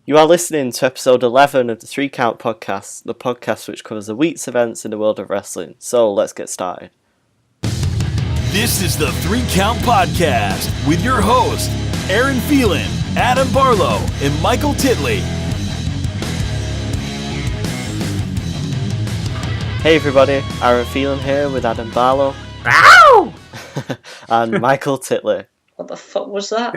You are listening to episode 11 of the 3 Count Podcast, the podcast which covers the week's events in the world of wrestling. So let's get started. This is the 3 Count Podcast with your hosts, Aaron Phelan, Adam Barlow, and Michael Titley. Hey everybody, Aaron Phelan here with Adam Barlow. Ow! And Michael Titley. What the fuck was that?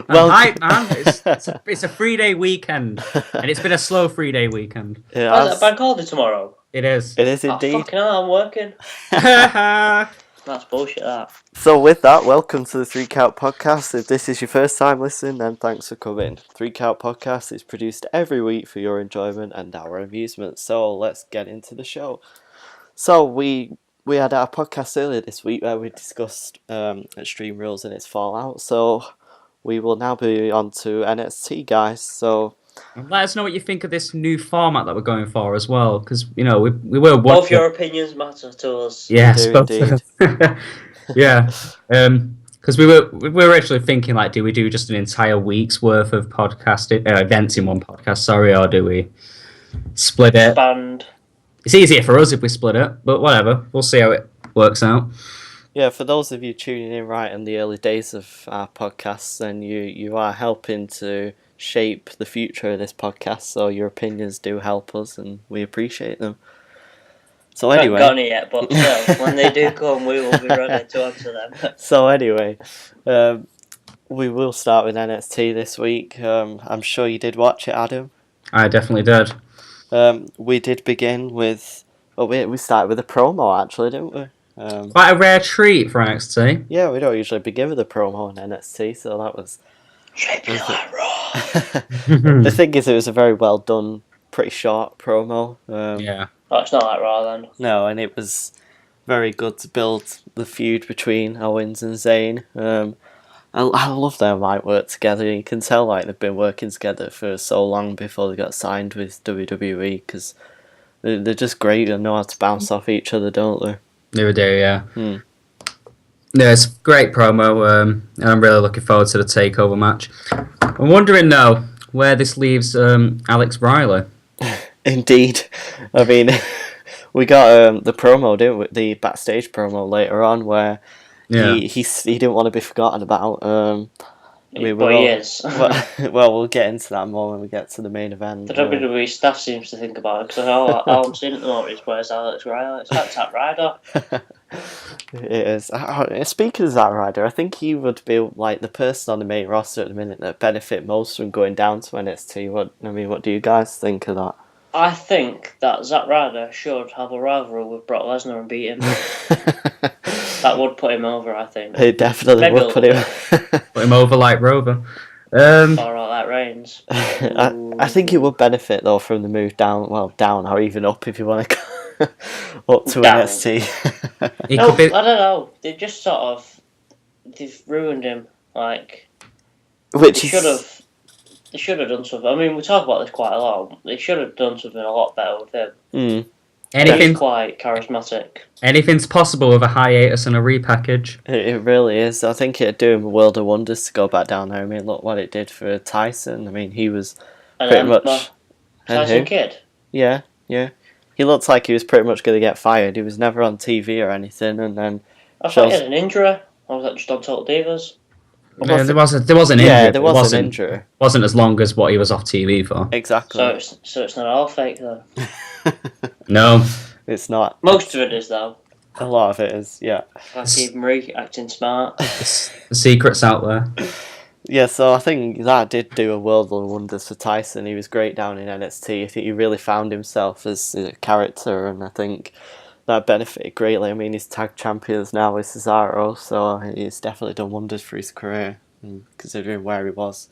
Well, hype, man. It's a 3-day weekend, and it's been a slow 3-day weekend. Oh, is it bank holiday tomorrow? It is. It is indeed. Oh, fucking hell, I'm working. That's bullshit, that. So with that, welcome to the 3 Count Podcast. If this is your first time listening, then thanks for coming. 3 Count Podcast is produced every week for your enjoyment and our amusement. So let's get into the show. So we had our podcast earlier this week where we discussed Extreme Rules and its fallout. So we will now be on to NXT, guys. So let us know what you think of this new format that we're going for as well, because we were both your opinions matter to us. Yes, do indeed. Yeah, because we were actually thinking, like, do we do just an entire week's worth of podcasting events in one podcast? Sorry, or do we split it? Expand. It's easier for us if we split it, but whatever. We'll see how it works out. Yeah, for those of you tuning in right in the early days of our podcast, then you are helping to shape the future of this podcast, so your opinions do help us and we appreciate them. So anyway, I haven't got it yet, but still, when they do come, we will be ready to answer them. So anyway, we will start with NXT this week. I'm sure you did watch it, Adam. I definitely did. We did begin with... Oh, we started with a promo, actually, didn't we? Quite a rare treat for NXT. Yeah, we don't usually begin with a promo in NXT, so that was... Shape it like Raw. The thing is, it was a very well done, pretty short promo. Yeah. Oh, it's not like Raw then. No, and it was very good to build the feud between Owens and Zayn. I love their might work together. You can tell like they've been working together for so long before they got signed with WWE, because they're just great and know how to bounce off each other, don't they? They do, yeah. Yeah, it's a great promo, and I'm really looking forward to the takeover match. I'm wondering though where this leaves Alex Riley. Indeed, I mean, we got the promo, didn't we? The backstage promo later on where he didn't want to be forgotten about. He is. well, we'll get into that more when we get to the main event. The WWE staff seems to think about it, because all I'm seeing at the moment is where's Alex Riley? It's like Zack Ryder. It is. Speaking of Zack Ryder, I think he would be like the person on the main roster at the minute that benefit most from going down to NXT. What do you guys think of that? I think that Zack Ryder should have a rivalry with Brock Lesnar and beat him. That would put him over, I think. It definitely would put him Put him over like Rover. Or like Reigns. I think it would benefit though from the move down or even up if you want to go up to Down. NXT. I don't know. They just they've ruined him. Like, they should have done something. I mean, we talk about this quite a lot. They should have done something a lot better with him. He's quite charismatic. Anything's possible with a hiatus and a repackage. It really is. I think it'd do him a world of wonders to go back down there. I mean, look what it did for Tyson. I mean, he was pretty much... Tyson Kidd? Yeah. He looked like he was pretty much going to get fired. He was never on TV or anything, and then... I thought he had an injury. Or was that just on Total Divas? Yeah, there was an injury. Yeah, there was an injury. Wasn't as long as what he was off TV for. Exactly. So it's not all fake, though? No. It's not. Most of it is, though. A lot of it is, yeah. Like Eve Marie acting smart. The secret's out there. Yeah, so I think that did do a world of wonders for Tyson. He was great down in NXT. I think he really found himself as a character, and I think that benefited greatly. I mean, he's tag champions now with Cesaro, so he's definitely done wonders for his career, considering where he was.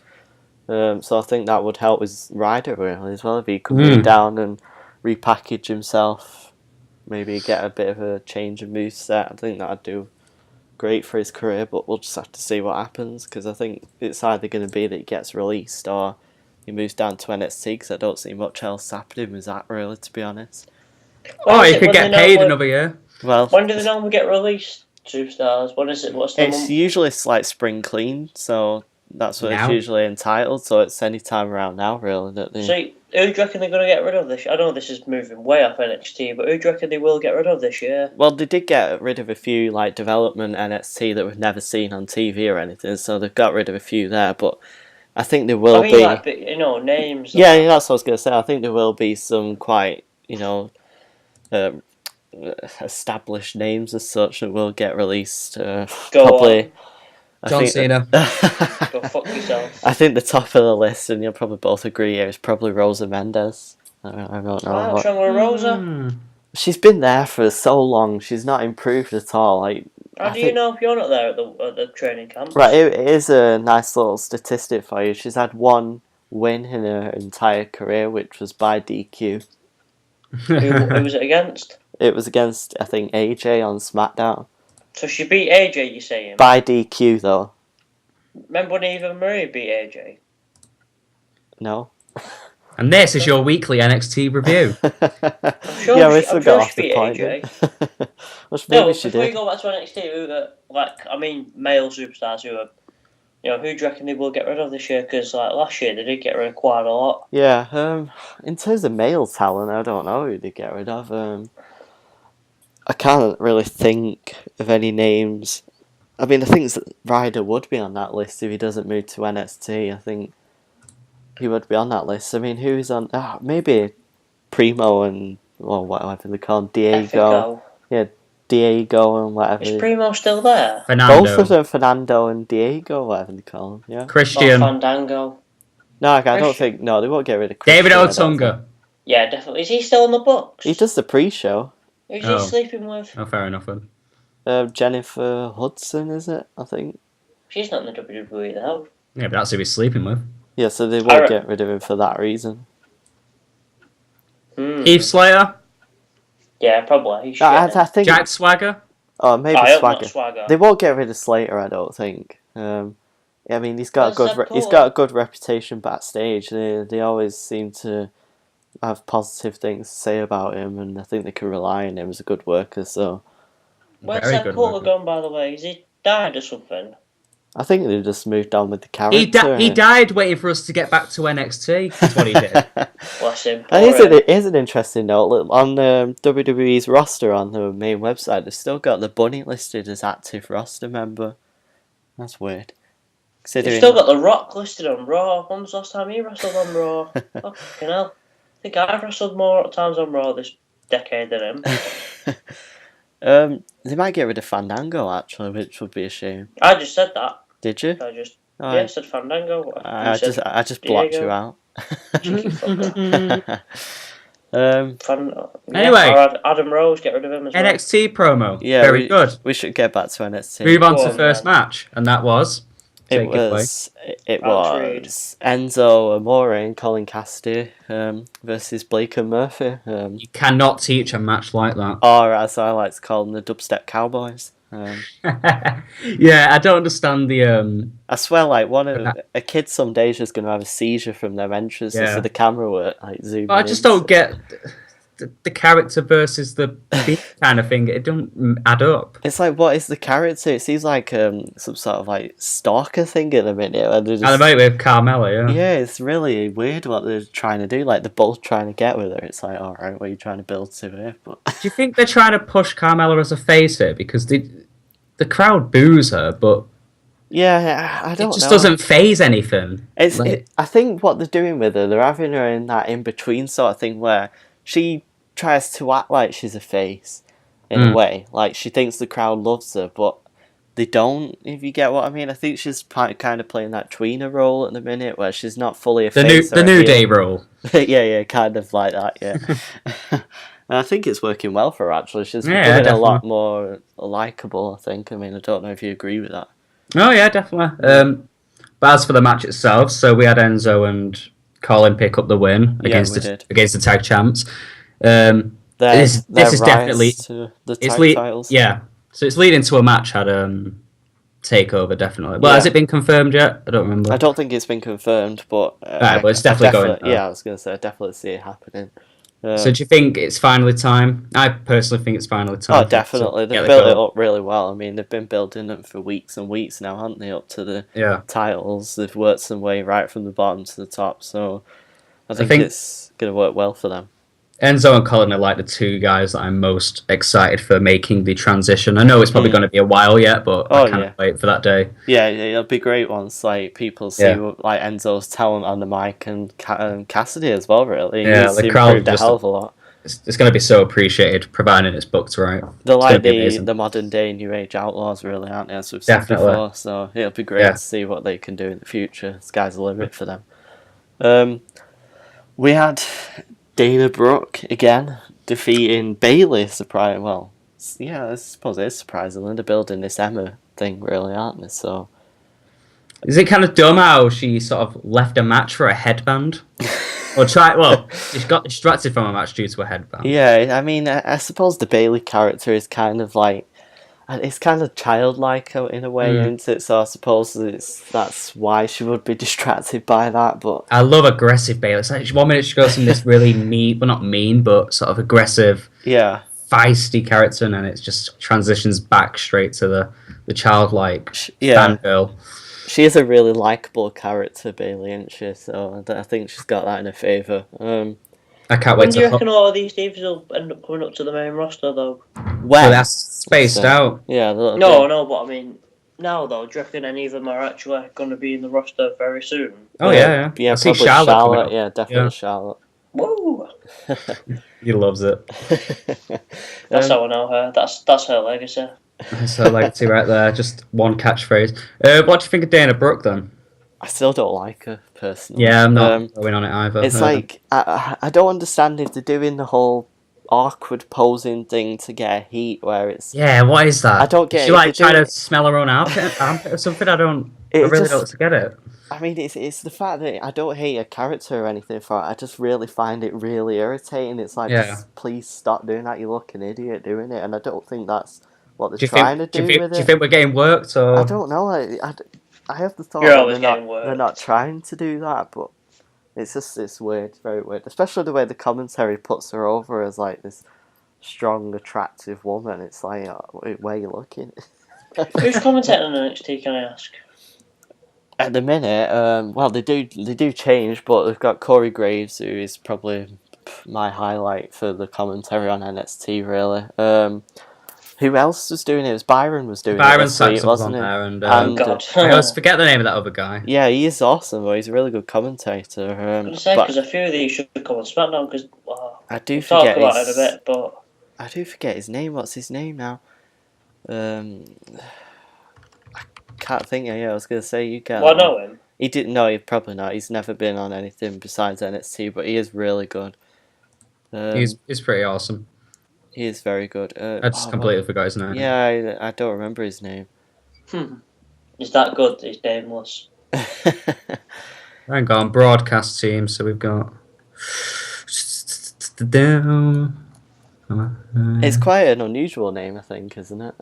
So I think that would help with Ryder really as well, if he could move down and repackage himself, maybe get a bit of a change of moveset. I think that'd do great for his career, but we'll just have to see what happens, because I think it's either going to be that he gets released or he moves down to NXT, because I don't see much else happening with that really, to be honest. Oh, he could get paid another year. Well, when do they normally get released? Superstars. What is it? What's the It's usually like spring clean, so that's what it's Now? usually entitled. So it's any time around now, really. That they... So, who do you reckon they're going to get rid of this year? I know this is moving way off NXT, but who do you reckon they will get rid of this year? Well, they did get rid of a few like development NXT that we've never seen on TV or anything, so they've got rid of a few there. But I think there will be. Like, names. Yeah, that's what I was going to say. I think there will be some quite, established names as such that will get released. Probably. John Cena. Go fuck yourself. I think the top of the list, and you'll probably both agree here, is probably Rosa Mendes. I don't know. What's wrong with Rosa? She's been there for so long. She's not improved at all. Like, How do you know if you're not there at the training camp? Right, it is a nice little statistic for you. She's had one win in her entire career, which was by DQ. Who was it against? It was against, I think, AJ on Smackdown. So she beat AJ, you saying? By DQ, though. Remember when Eva Marie beat AJ? No. And this is your weekly NXT review. I'm sure yeah, we she, still I'm got sure off she the beat point. AJ. Well, maybe No, she before you did. go back to NXT, male superstars who are, who do you reckon they will get rid of this year? Because last year they did get rid of quite a lot. Yeah, in terms of male talent, I don't know who they get rid of. I can't really think of any names. I mean, I think Ryder would be on that list if he doesn't move to NXT. I think he would be on that list. I mean, who's on? Maybe Primo and whatever they call him, Diego. Ethico. Yeah, Diego and whatever. Is Primo still there? Fernando. Both of them, Fernando and Diego, whatever they call him. Yeah. Christian. Or Fandango. No, I don't Christian. think. No, they won't get rid of Christian. David I don't think. Otunga. Yeah, definitely. Is he still on the books? He does the pre-show. Who's Oh. he sleeping with? Oh, fair enough then. Jennifer Hudson, is it? I think. She's not in the WWE though. Yeah, but that's who he's sleeping with. Yeah, so they won't get rid of him for that reason. Heath Slater. Yeah, probably. He's I shit. think. Jack Swagger. Oh, maybe I hope Swagger. not Swagger. They won't get rid of Slater, I don't think. I mean, he's got Where's he's Zeb got a good reputation backstage. They always seem to have positive things to say about him, and I think they can rely on him as a good worker. So Where's Very that good Cole worker. gone, by the way? Has he died or something? I think they just moved on with the character. He died waiting for us to get back to NXT. That's what he did. Bless him. And Poor him. it is an interesting note. Look, on WWE's roster on the main website, they've still got the Bunny listed as active roster member. That's weird. They've Considering still got The Rock listed on Raw. When was the last time he wrestled on Raw? Oh, fucking hell. I think I've wrestled more times on Raw this decade than him. They might get rid of Fandango actually, which would be a shame. I just said that. Did you? I said Fandango. I just blocked you out. Cheeky fucker. Anyway. Or Adam Rose, get rid of him as well. NXT promo. Yeah, Very good. We should get back to NXT. Move on Go to on, first then. match, and that was. It Take away. was Alex Reed. Enzo Amore and Colin Cassidy versus Blake and Murphy. You cannot teach a match like that. Or as I like to call them, the Dubstep Cowboys. Yeah, I don't understand the. I swear, like a kid someday is just going to have a seizure from their entrances Yeah. to the camera work, like zooming. I just in. don't get the character versus the beat kind of thing. It don't add up. It's like, what is the character? It seems like some sort of like stalker thing at the minute. Where they're just, And about with Carmella, yeah. yeah, it's really weird what they're trying to do. Like they're both trying to get with her. It's like, all right, what are you trying to build to here? But Do you think they're trying to push Carmella as a face here because the crowd boos her, but yeah, I don't it just know. doesn't phase anything. I think what they're doing with her, they're having her in that in between sort of thing where she tries to act like she's a face in a way, like she thinks the crowd loves her, but they don't. If you get what I mean, I think she's kind of playing that tweener role at the minute, where she's not fully a face. The New Day role. yeah, kind of like that. Yeah, and I think it's working well for her. Actually, she's becoming definitely. a lot more likable. I think. I mean, I don't know if you agree with that. Oh yeah, definitely. But as for the match itself, so we had Enzo and Colin pick up the win against the tag champs. This is definitely to the it's tag titles. Yeah, so it's leading to a match at Takeover, definitely. Well, has it been confirmed yet? I don't remember. I don't think it's been confirmed, but But it's definitely going. Yeah, I was going to say I definitely see it happening. So do you think it's finally time? I personally think it's finally time. Oh, definitely. They've built it up really well. I mean, they've been building them for weeks and weeks now, haven't they, up to the titles. They've worked some way right from the bottom to the top, so I think it's going to work well for them. Enzo and Colin are like the two guys that I'm most excited for making the transition. I know it's probably going to be a while yet, but I can't wait for that day. Yeah, it'll be great once like people see like Enzo's talent on the mic and Cassidy as well. Really, the crowd improved a hell of a lot. It's going to be so appreciated, providing it's booked right. They're like the modern day New Age Outlaws, really, aren't they? As we've said before, so it'll be great to see what they can do in the future. Sky's the limit for them. We had Dana Brooke again defeating Bayley. Surprise! Well, yeah, I suppose it is surprising. They're building this Emma thing, really, aren't they? So, is it kind of dumb how she sort of left a match for a headband? She got distracted from a match due to a headband. Yeah, I mean, I suppose the Bayley character is kind of like, it's kind of childlike in a way, isn't it? So I suppose that's why she would be distracted by that. But I love aggressive Bayley. It's like 1 minute she goes from this really not mean, but sort of aggressive, feisty character, and then it just transitions back straight to the childlike fangirl. She is a really likable character, Bayley, isn't she? So I think she's got that in her favour. I can't wait to... When do you reckon all of these divas will end up coming up to the main roster, though? Well, that's spaced out. Yeah. No, but I mean, now, though, do you reckon any of them are actually going to be in the roster very soon? Oh, yeah. Yeah, I probably Charlotte. Yeah, definitely Charlotte. Whoa! He loves it. That's how I know her. That's her legacy. That's her legacy right there. Just one catchphrase. What do you think of Dana Brooke, then? I still don't like her, personally. Yeah, I'm not going on it either. It's like, I don't understand if they're doing the whole awkward posing thing to get a heat where it's... Yeah, what is that? I don't get it. She like trying to smell her own armpit or something? I really don't get it. I mean, it's the fact that I don't hate a character or anything for it. I just really find it really irritating. It's like, just please stop doing that. You look an idiot doing it. And I don't think that's what they're trying to do with it. Do you think we're getting worked? Or? I don't know. I have the thought that they're not trying to do that, but it's weird, very weird. Especially the way the commentary puts her over as like this strong, attractive woman. It's like, where are you looking? Who's commentating on NXT, can I ask? At the minute, they do change, but they've got Corey Graves, who is probably my highlight for the commentary on NXT, really. Who else was doing it? It was Byron was doing Byron it this week, wasn't it? There, and God. I always forget the name of that other guy. Yeah, he is awesome, but he's a really good commentator. I was saying, because a few of these should come on Smackdown, because I do forget talk about it a bit, but... I do forget his name. What's his name now? I can't think. I was going to say you can. Well, I know him. He didn't. No, he probably not. He's never been on anything besides NXT, but he is really good. He's pretty awesome. He is very good. I just completely forgot his name. Yeah, I don't remember his name. Is that good? He's nameless. Hang on, broadcast team. So we've got. It's quite an unusual name, I think, isn't it?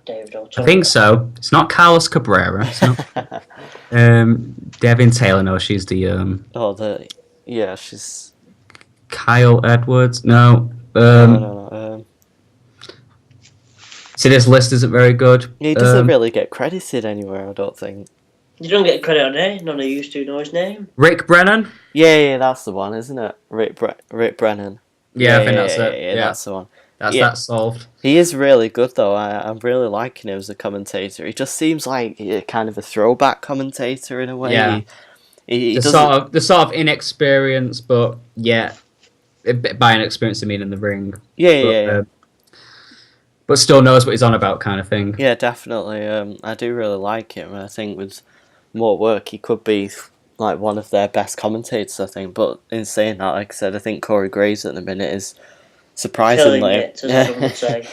David I think so. It's not Carlos Cabrera. It's not. Devin Taylor. No, she's the. She's. Kyle Edwards. No. No. See, this list isn't very good. He doesn't really get credited anywhere, I don't think. You don't get credit on it. None of you used to know his name. Rick Brennan? Yeah, that's the one, isn't it? Rick Brennan. Yeah, I think that's it. Yeah, that's the one. That's solved. He is really good, though. I'm really liking him as a commentator. He just seems like kind of a throwback commentator in a way. Yeah. The sort of inexperienced, but by inexperience I mean in the ring. Yeah. But still knows what he's on about, kind of thing. Yeah, definitely. I do really like him. I think with more work, he could be like one of their best commentators, I think. But in saying that, like I said, I think Corey Graves at the minute is surprisingly killing it, as everyone would say.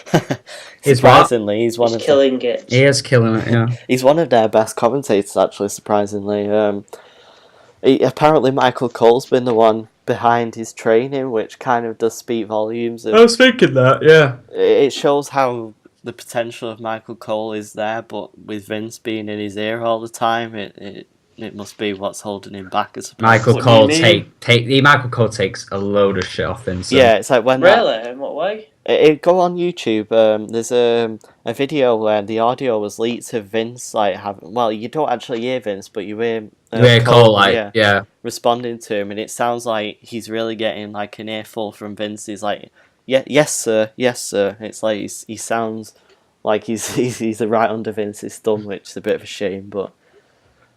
Surprisingly, he's killing it. He is killing it. Yeah, he's one of their best commentators, actually. Surprisingly, apparently Michael Cole's been the one behind his training, which kind of does speak volumes. I was thinking that. Yeah, it shows how the potential of Michael Cole is there, but with Vince being in his ear all the time, it it must be what's holding him back. As Michael Cole Michael Cole takes a load of shit off Vince. Yeah, it's like when in what way? It go on YouTube. There's a video where the audio was leaked of Vince you don't actually hear Vince, but you hear Cole responding to him, and it sounds like he's really getting like an earful from Vince. He's like, yeah, yes sir, yes sir. It's like he sounds like he's right under Vince's thumb, which is a bit of a shame, but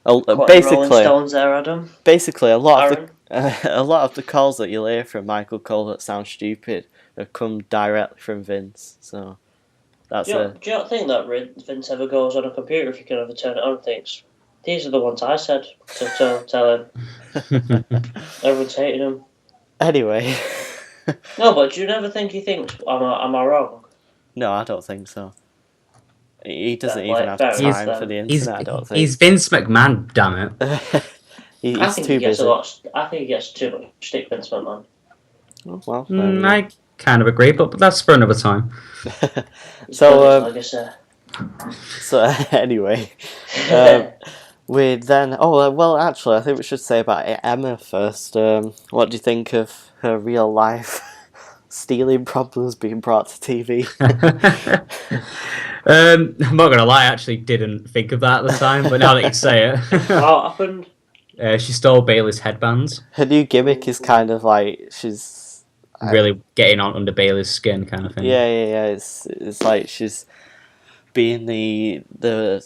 Rolling Stones there, Adam. Basically, a lot of the calls that you'll hear from Michael Cole that sound stupid have come directly from Vince. So that's do you not think that Vince ever goes on a computer if you can ever turn it on and thinks, these are the ones I said to tell him. Everyone's hating him. Anyway. No, but do you never think he thinks, am I wrong? No, I don't think so. He doesn't even have time for the internet, I don't think. He's Vince McMahon, damn it. I think he gets too much stick, Vince McMahon. Oh, well, I kind of agree, but that's for another time. So anyway, we then. Actually, I think we should say about Emma first. What do you think of her real life stealing problems being brought to TV? I'm not gonna lie, I actually didn't think of that at the time, but now that you say it, what happened? She stole Bayley's headbands. Her new gimmick is kind of like she's really getting on under Bayley's skin, kind of thing. Yeah. It's like she's being the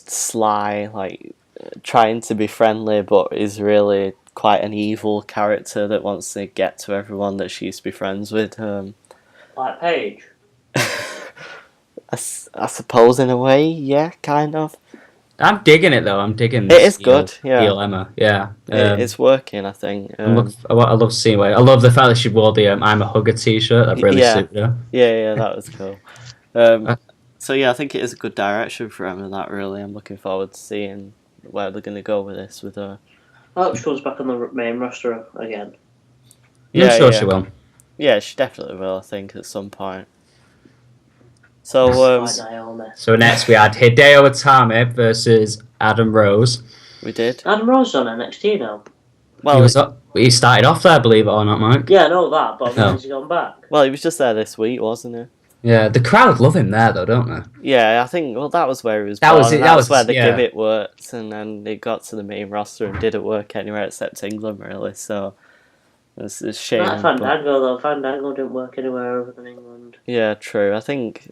sly, like trying to be friendly, but is really quite an evil character that wants to get to everyone that she used to be friends with. Like Paige. I suppose in a way, yeah, kind of. I'm digging it though. I'm digging it. Is good, yeah. Heel Emma, yeah. It's working, I think. I love seeing it. I love the fact that she wore the "I'm a Hugger" T-shirt. That really suited her. Yeah, that was cool. So yeah, I think it is a good direction for Emma. That really, I'm looking forward to seeing where they're going to go with this with her. I hope she comes back on the main roster again. I'm sure she will. Yeah, she definitely will. I think at some point. So next we had Hideo Itami versus Adam Rose. We did. Adam Rose is on NXT now. Well, he started off there, believe it or not, Mike. Yeah, I know that, but when has he gone back? Well, he was just there this week, wasn't he? Yeah, the crowd love him there, though, don't they? Yeah, I think. Well, that was where he was. That was where the gimmick worked, and then it got to the main roster and didn't work anywhere except England, really. So it's a shame. Fandango didn't work anywhere other than England. Yeah, true. I think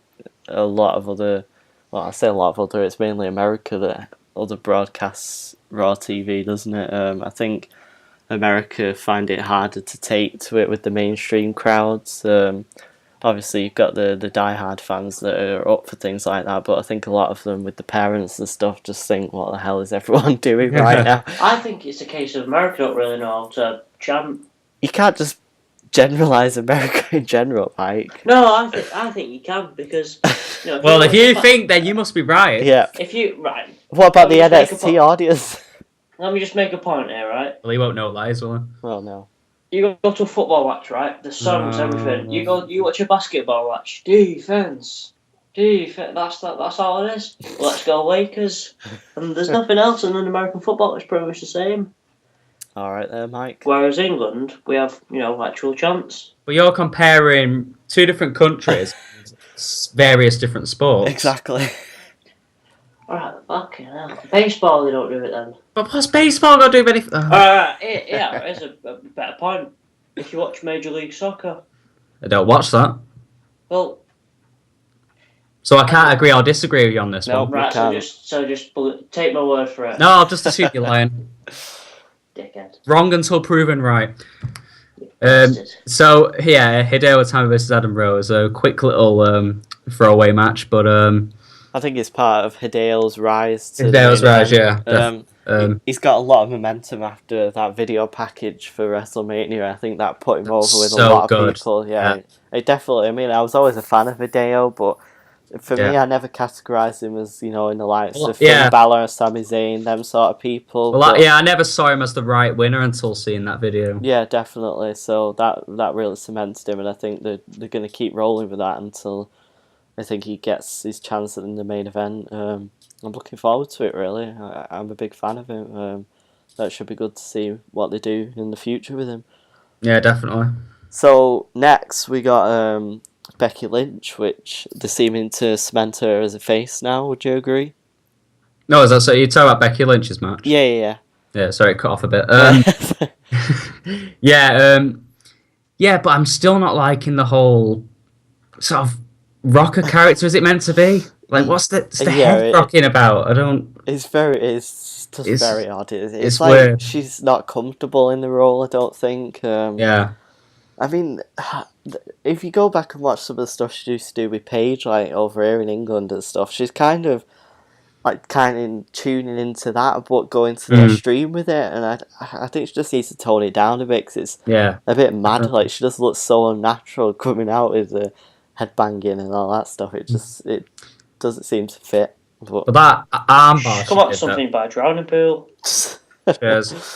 a lot of other. Well, I say a lot of other. It's mainly America that other broadcasts Raw TV, doesn't it? I think America find it harder to take to it with the mainstream crowds. Obviously, you've got the diehard fans that are up for things like that, but I think a lot of them with the parents and stuff just think, what the hell is everyone doing right now? I think it's a case of America don't really know how to chant. You can't just generalise America in general, Mike. No, I think you can, because... if you think, then you must be right. Yeah. Right. What about the NXT audience? Let me just make a point here, right? Well, he won't know lies, will he? Well, no. You go to a football match, right? The songs, everything. You watch a basketball match. Defense. That's all it is. Let's go Lakers. And there's nothing else. And in American football, it's pretty much the same. All right there, Mike. Whereas England, we have actual chants. But you're comparing two different countries, various different sports. Exactly. Alright, fucking hell. Baseball, they don't do it then. But what's baseball got to do with anything? Here's a better point. If you watch Major League Soccer... I don't watch that. Well... So I can't agree or disagree with you on this one. Right, so just take my word for it. No, I'll just assume you're lying. Dickhead. Wrong until proven right. So, yeah, Hideo Itami versus Adam Rose. A quick little throwaway match, but... I think it's part of Hideo's rise. Yeah. He's got a lot of momentum after that video package for WrestleMania. I think that put him over with a lot of people. Yeah, it definitely. I mean, I was always a fan of Hideo, but for me, I never categorised him as in the likes of Finn Balor, Sami Zayn, them sort of people. Well, I never saw him as the right winner until seeing that video. Yeah, definitely. So that really cemented him, and I think they're going to keep rolling with that until I think he gets his chance in the main event. I'm looking forward to it, really. I'm a big fan of him. that should be good to see what they do in the future with him. Yeah, definitely. So next we got Becky Lynch, which they're seeming to cement her as a face now. Would you agree? No, is that so? You're talking about Becky Lynch's match? Yeah. Yeah, sorry, it cut off a bit. Yeah, but I'm still not liking the whole sort of rocker character. Is it meant to be? Like, what's the head rocking about? I don't. It's just very odd. It's like weird. She's not comfortable in the role. I don't think. Yeah. I mean, if you go back and watch some of the stuff she used to do with Paige, like over here in England and stuff, she's kind of tuning into that, but going to the extreme with it, and I think she just needs to tone it down a bit, because it's a bit mad. Like, she just looks so unnatural coming out with the headbanging and all that stuff. It doesn't seem to fit. But that armbar, come up with something by drowning pool. Cheers.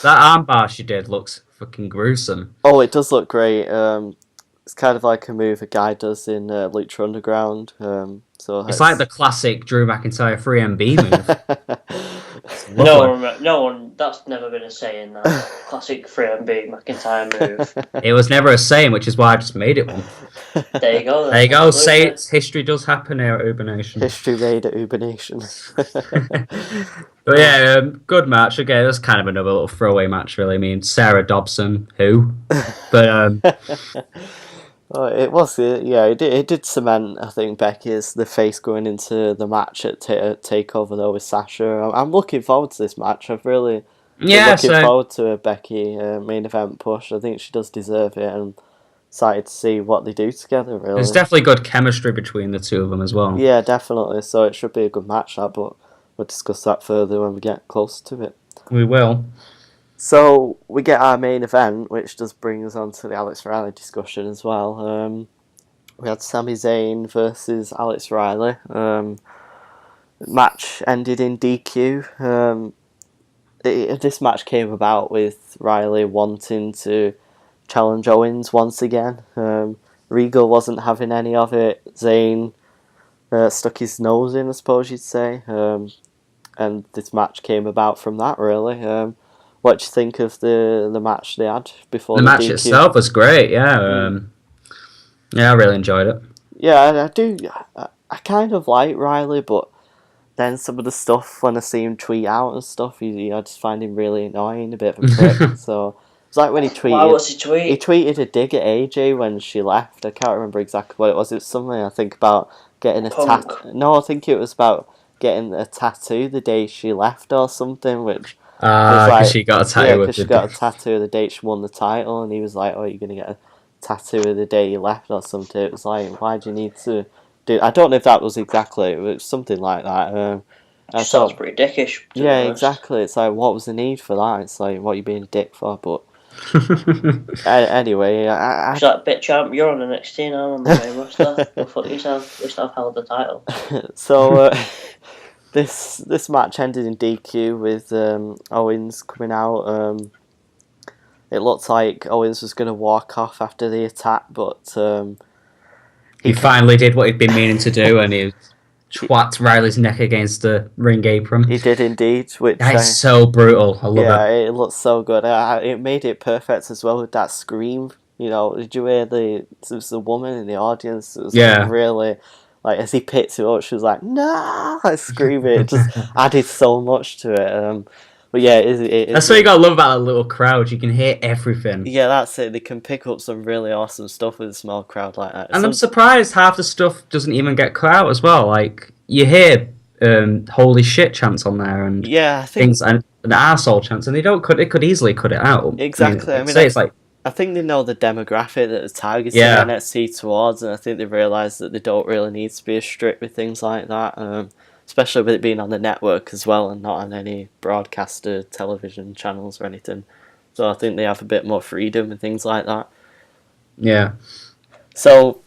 That armbar she did looks fucking gruesome. Oh, it does look great. It's kind of like a move a guy does in Lucha Underground. So it's like the classic Drew McIntyre 3MB move. No one. That's never been a saying. That classic 3MB McIntyre move. It was never a saying, which is why I just made it one. There you go. There you go. Say it. History does happen here at Uber Nation. History made at Uber Nation. But yeah, good match. Again, that's kind of another little throwaway match, really. I mean, Sarah Dobson, who? But it was, it did cement, I think, Becky as the face going into the match at TakeOver, though, with Sasha. I'm looking forward to this match. I've really been looking forward to a Becky main event push. I think she does deserve it, and excited to see what they do together, really. There's definitely good chemistry between the two of them as well. Yeah, definitely. So it should be a good match, but we'll discuss that further when we get closer to it. We will. So we get our main event, which does bring us on to the Alex Riley discussion as well. We had Sami Zayn versus Alex Riley. Match ended in DQ. This match came about with Riley wanting to challenge Owens once again. Regal wasn't having any of it. Zayn stuck his nose in, I suppose you'd say. And this match came about from that, really. What do you think of the match they had before the match DQ? itself was great, yeah. Yeah, I really enjoyed it. Yeah, I do. I kind of like Riley, but then some of the stuff when I see him tweet out and stuff, I just find him really annoying, a bit of a prick. So it's like when he tweeted. Why, what's he tweet? He tweeted a dig at AJ when she left. I can't remember exactly what it was. It was something, I think, about getting a tattoo. No, I think it was about getting a tattoo the day she left or something, which. Because she got a tattoo. Yeah, because she got a tattoo the day she won the title, and he was like, "Oh, you're gonna get a tattoo of the day you left or something." It was like, why do you need to do? I don't know if that was exactly. It was something like that. Sounds pretty dickish. Yeah, exactly. It's like, what was the need for that? It's like, what are you being a dick for? But anyway, She's like, bitch, champ, you're on the NXT now. I'm the main roster. Go fuck yourself. You still have held the title. So. This match ended in DQ with Owens coming out. It looked like Owens was going to walk off after the attack, but he finally did what he'd been meaning to do, and he twat Riley's neck against the ring apron. He did indeed. Which that's so brutal. I love it. Yeah, it looked so good. It made it perfect as well with that scream. You know, did you hear there was the woman in the audience? It was like really. Like, as he picked it up, she was like, "No!" Like, screaming. It just added so much to it. But yeah, that's what you gotta love about a little crowd. You can hear everything. Yeah, that's it. They can pick up some really awesome stuff with a small crowd like that. And I'm surprised half the stuff doesn't even get cut out as well. Like, you hear "holy shit" chants on there, and things, and the arsehole chants, and they could easily cut it out. Exactly. I mean it's like. I think they know the demographic that the targets NXT towards, and I think they've realised that they don't really need to be as strict with things like that, especially with it being on the network as well and not on any broadcaster television channels or anything. So I think they have a bit more freedom and things like that. Yeah. So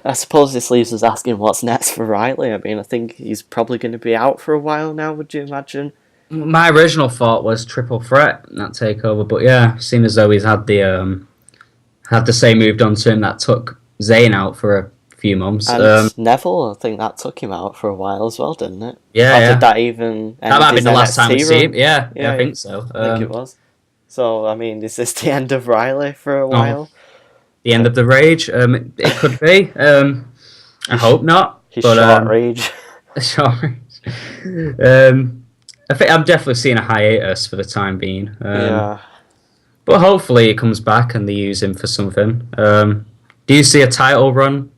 I suppose this leaves us asking what's next for Riley. I mean, I think he's probably going to be out for a while now, would you imagine? My original thought was triple threat in that takeover, but yeah, seems as though he's had the same move done to him that took Zayn out for a few months. And Neville, I think that took him out for a while as well, didn't it? Yeah, Did that even end that might be the last time we see him. run? Yeah, I think so. I think it was. So, I mean, is this the end of Riley for a while? The end of the rage? It could be. I hope not. His short rage. Short rage. I think I'm definitely seeing a hiatus for the time being. But hopefully it comes back and they use him for something. Do you see a title run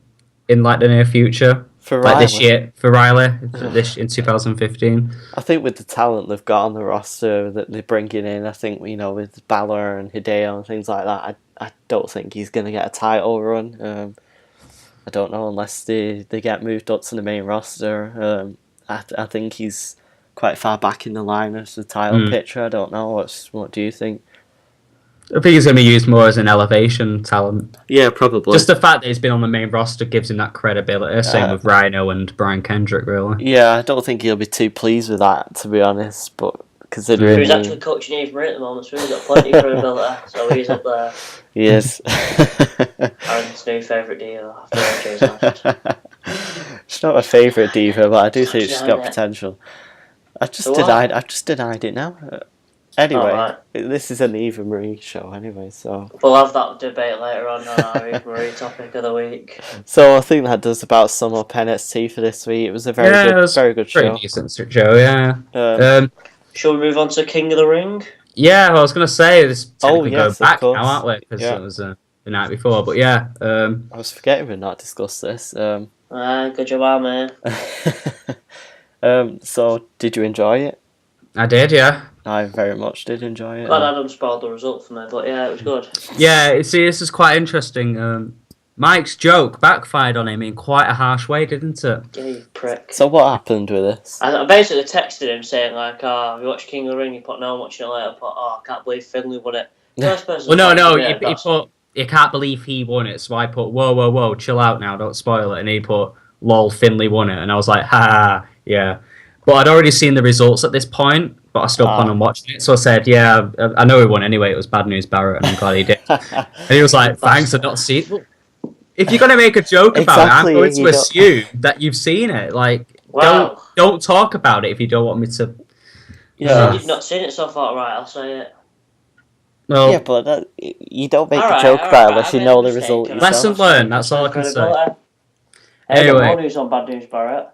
in like the near future? For like Riley? This year for Riley in 2015? I think with the talent they've got on the roster that they're bringing in, I think, with Balor and Hideo and things like that, I don't think he's going to get a title run. I don't know, unless they get moved up to the main roster. I think he's quite far back in the line as the title picture. I don't know. What do you think? I think he's going to be used more as an elevation talent. Yeah, probably. Just the fact that he's been on the main roster gives him that credibility. Same with Rhino and Brian Kendrick, really. Yeah, I don't think he'll be too pleased with that, to be honest. But considering he's actually coaching Eve Marie at the moment, so he's got plenty of credibility. So he's up there. He is. Aaron's new favourite diva after AJ's left. She's not my favourite diva, but I do think she's got potential. I've just denied it now. Anyway, This is an Eva Marie show anyway, so... We'll have that debate later on our Eva Marie topic of the week. So I think that does about sum up NXT for this week. It was a very good show. Pretty decent show, yeah. Shall we move on to King of the Ring? Yeah, I was going to say, this technically go back now, aren't we? Because it was the night before, but yeah. I was forgetting we'd not discussed this. Good job, man. So, did you enjoy it? I did, yeah. I very much did enjoy it. Glad Adam spoiled the result for me, but yeah, it was good. Yeah, see, this is quite interesting. Mike's joke backfired on him in quite a harsh way, didn't it? Yeah, you prick. So what happened with this? I basically texted him saying, like, you watched King of the Ring, you put, no, I'm watching it later. I put, I can't believe Finley won it. First person he put, you can't believe he won it, so I put, whoa, chill out now, don't spoil it, and he put, lol, Finley won it, and I was like, ha, yeah. But I'd already seen the results at this point, but I still plan on watching it. So I said, yeah, I know he won anyway. It was bad news, Barrett, and I'm glad he did. And he was like, thanks, I've not seen it. If you're going to make a joke about it, I'm going to assume that you've seen it. Like, don't talk about it if you don't want me to. Yeah. You've not seen it so far, right? I'll say it. Well, yeah, but you don't make a joke about it unless you know the result yourself. Lesson learned, that's all I can say. Anyway. More news on bad news, Barrett.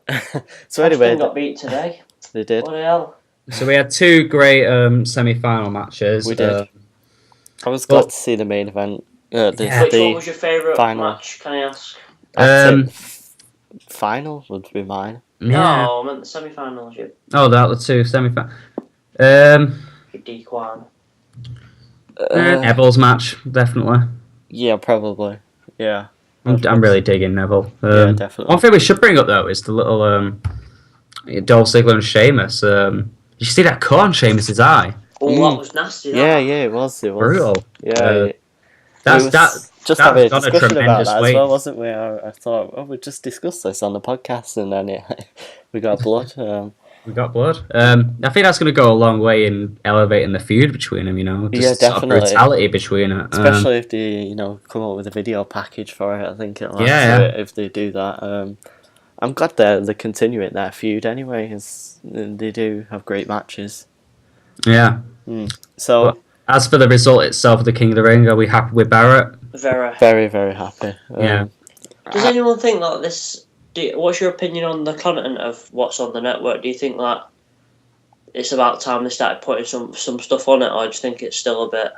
So anyway, got beat today. They did. What the hell? So we had two great semi-final matches. We did. I was glad to see the main event. Which one was your favourite match, can I ask? Final would be mine. Yeah. No, I meant the semi-finals. Oh, that was two semi-finals. D-Quan. Neville's match, definitely. Yeah, probably. Yeah. I'm really digging Neville. Yeah, definitely. One thing we should bring up, though, is the little Dolph Ziggler and Sheamus. Did you see that cut on Sheamus' eye? Oh, that was nasty. Yeah, it was. Brutal. Yeah. That's just having a discussion about that weight. as well, wasn't we? I thought, we'd just discuss this on the podcast, and then we got blood. We got blood. I think that's going to go a long way in elevating the feud between them, Just definitely. brutality between it. Especially if they, come up with a video package for it. I think it'll add to it if they do that. I'm glad they're continuing that feud anyway, as they do have great matches. Yeah. So, but as for the result itself of the King of the Ring, are we happy with Barrett? Very, very happy. Yeah. Does anyone think that this... What's your opinion on the content of what's on the network? Do you think that it's about time they started putting some stuff on it, or do you think it's still a bit...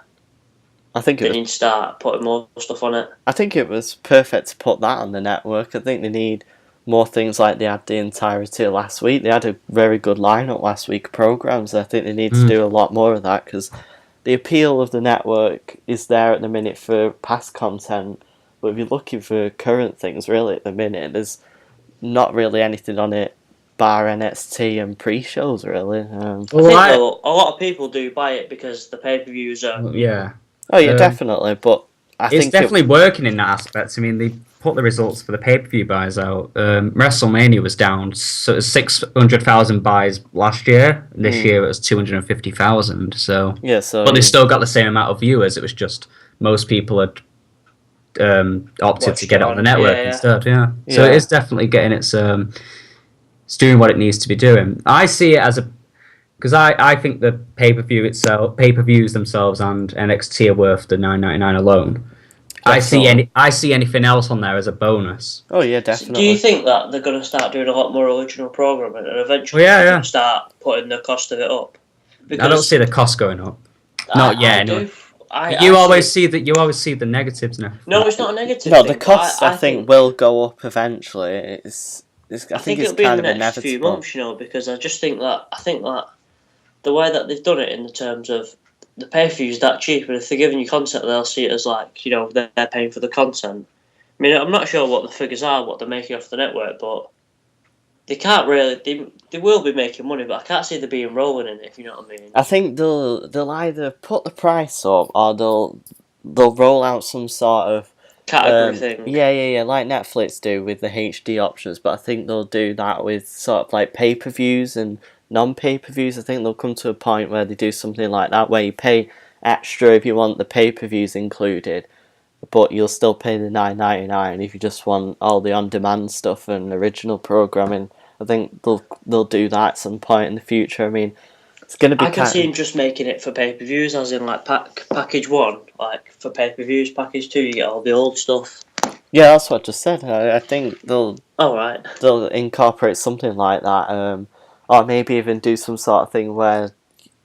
I think they need to start putting more stuff on it? I think it was perfect to put that on the network. I think they need more things like they had the entirety of last week. They had a very good lineup last week of programs. I think they need to do a lot more of that, because the appeal of the network is there at the minute for past content, but if you're looking for current things really at the minute, there's not really anything on it bar NXT and pre-shows really. I think though, a lot of people do buy it because the pay-per-views are... Yeah. Oh yeah, definitely, but I think it's definitely working in that aspect. I mean, they put the results for the pay-per-view buys out. WrestleMania was down 600,000 buys last year. This year it was 250,000. So yeah, but they still got the same amount of viewers. It was just most people had opted to get it on the network instead. Yeah. So it is definitely getting it's doing what it needs to be doing. I see it as because I think the pay-per-views themselves and NXT are worth the $9.99 alone. Definitely. I see anything else on there as a bonus. Oh yeah, definitely. Do you think that they're going to start doing a lot more original programming and eventually start putting the cost of it up? Because I don't see the cost going up. Not yet. Anyway. You always see the negatives now. No, it's not a negative. No, the cost I think will go up eventually. I think it'll be in the next few months, because I think that the way that they've done it in the terms of the pay-per-view is that cheap, and if they're giving you content, they'll see it as like, they're paying for the content. I mean, I'm not sure what the figures are, what they're making off the network, but they can't really. They will be making money, but I can't see them being rolling in it, if you know what I mean. I think they'll either put the price up or they'll roll out some sort of category thing. Yeah, like Netflix do with the HD options, but I think they'll do that with sort of like pay-per-views and non-pay-per-views. I think they'll come to a point where they do something like that, where you pay extra if you want the pay-per-views included, but you'll still pay the $9.99 if you just want all the on-demand stuff and original programming. I think they'll do that at some point in the future. I mean, it's going to be. I can see him just making it for pay-per-views, as in like package 1, like for pay-per-views. Package 2, you get all the old stuff. Yeah, that's what I just said. I think they'll. All right. They'll incorporate something like that, or maybe even do some sort of thing where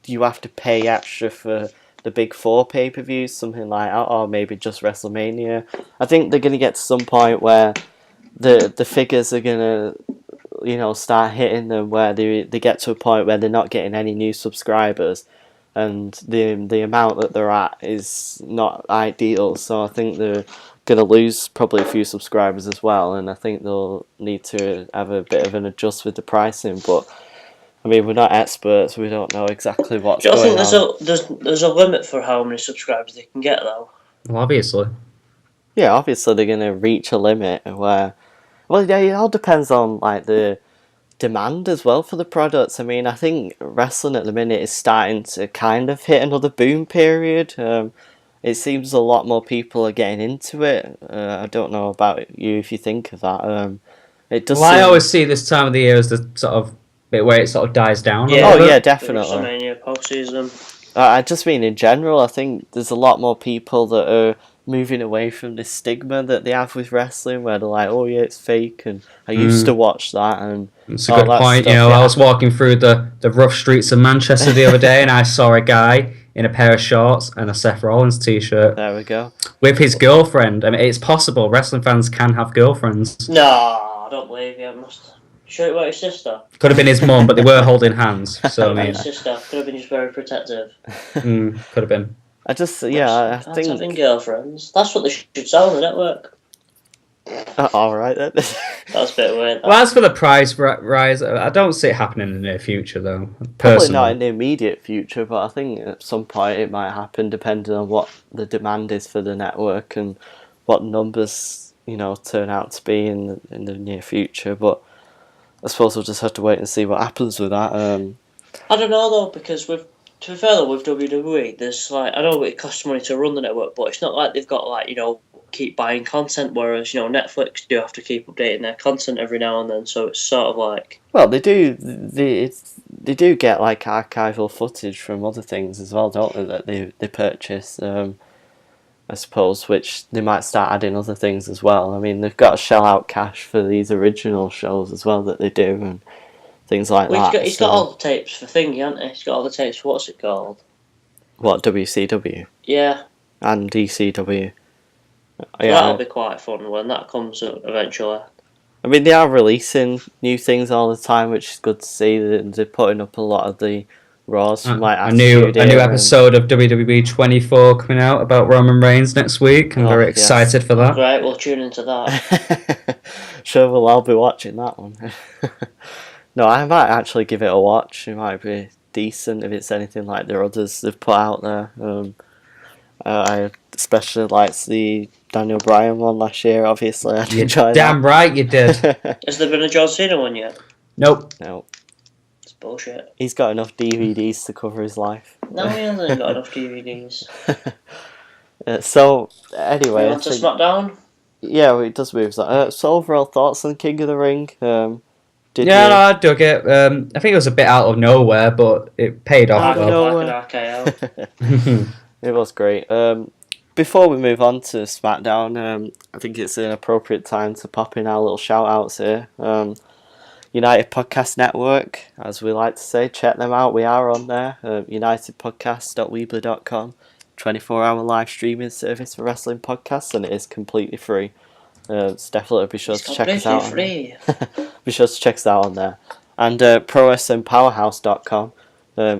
you have to pay extra for the big 4 pay-per-views, something like that, or maybe just WrestleMania. I think they're going to get to some point where the figures are going to, start hitting them, where they get to a point where they're not getting any new subscribers, and the amount that they're at is not ideal. So I think they're going to lose probably a few subscribers as well, and I think they'll need to have a bit of an adjust with the pricing. But I mean, we're not experts; we don't know exactly what's going on. Do you think there's a limit for how many subscribers they can get, though? Well, obviously. Yeah, obviously they're going to reach a limit where. Well, yeah, it all depends on like the demand as well for the products. I mean, I think wrestling at the minute is starting to kind of hit another boom period. It seems a lot more people are getting into it. I don't know about you if you think of that. It does. Well, I always see this time of the year as the sort of bit where it sort of dies down. Yeah, definitely. WrestleMania postseason. I just mean in general. I think there's a lot more people that are moving away from the stigma that they have with wrestling, where they're like, "Oh yeah, it's fake," and I used to watch that, and it's a good point. Stuff, I was walking through the rough streets of Manchester the other day, and I saw a guy in a pair of shorts and a Seth Rollins t-shirt. There we go. With his girlfriend. I mean, it's possible. Wrestling fans can have girlfriends. No, I don't believe you. Sure it was his sister. Could have been his mum, but they were holding hands. So I mean, his sister could have been just very protective. Could have been. I think having girlfriends. That's what they should sell on the network. All right then. That's a bit weird. Well, as for the price rise, I don't see it happening in the near future, though. Probably not in the immediate future, but I think at some point it might happen, depending on what the demand is for the network and what numbers turn out to be in the near future. But I suppose we'll just have to wait and see what happens with that. I don't know though, because to be fair though, with WWE, there's I know it costs money to run the network, but it's not like they've got keep buying content, whereas Netflix do have to keep updating their content every now and then, so it's sort of like... Well, they do get archival footage from other things as well, don't they, that they purchase, I suppose, which they might start adding other things as well. I mean, they've got to shell out cash for these original shows as well that they do and things like that. He's got all the tapes for Thingy, hasn't he? He's got all the tapes for what's it called? What, WCW? Yeah. And DCW. Yeah. That'll be quite fun when that comes eventually. I mean, they are releasing new things all the time, which is good to see. They're putting up a lot of the Raws from a new episode of WWE 24 coming out about Roman Reigns next week. I'm very excited for that. Great, we'll tune into that. Sure, we'll all be watching that one. No, I might actually give it a watch. It might be decent if it's anything like the others they've put out there. I especially liked the Daniel Bryan one last year, obviously. I enjoyed damn that. Right you did. Has there been a John Cena one yet? Nope. It's bullshit. He's got enough DVDs to cover his life. No, he hasn't got enough DVDs. So anyway, on to SmackDown. Yeah, it does move. So overall thoughts on King of the Ring? No, I dug it. I think it was a bit out of nowhere, but it paid off well. It was great. Before we move on to SmackDown, I think it's an appropriate time to pop in our little shout outs here. United Podcast Network, as we like to say, check them out. We are on there. UnitedPodcast.weebly.com, 24-hour live streaming service for wrestling podcasts, and it is completely free. It's definitely be sure to check us out. Free. Be sure to check us out on there. And ProWrestlingPowerhouse.com.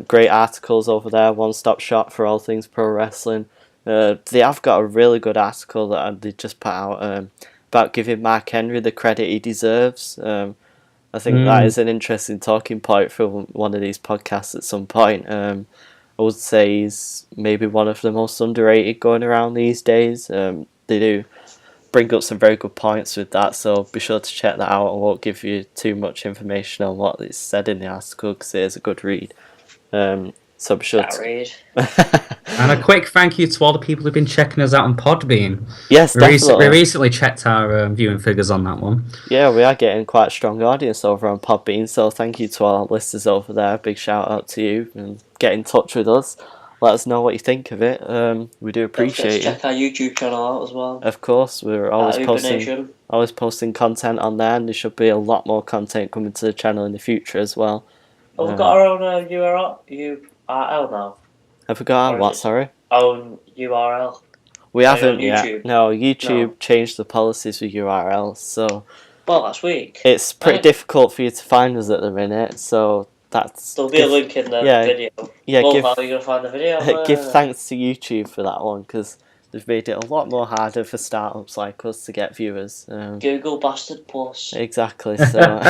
Great articles over there. One-stop shop for all things pro wrestling. They have got a really good article that they just put out about giving Mark Henry the credit he deserves. I think that is an interesting talking point for one of these podcasts at some point. I would say he's maybe one of the most underrated going around these days. They do bring up some very good points with that, so be sure to check that out. I won't give you too much information on what is said in the article because it is a good read. So be sure to read. And a quick thank you to all the people who've been checking us out on Podbean. Yes, definitely. We recently checked our viewing figures on that one. Yeah, we are getting quite a strong audience over on Podbean, so thank you to all our listeners over there. Big shout out to you, and get in touch with us. Let us know what you think of it. We do appreciate it. Check our YouTube channel out as well. Of course, we're always posting content on there, and there should be a lot more content coming to the channel in the future as well. Oh, we've got our own URL now. Have we got our what? Sorry. Own URL. We haven't yet. No, YouTube changed the policies for URLs, so. Well, last week. It's pretty difficult for you to find us at the minute, so. There'll be a link in the video. Yeah, how are you going to find the video? Give thanks to YouTube for that one, because they've made it a lot more harder for startups like us to get viewers. Google Bastard Plus. Exactly, so...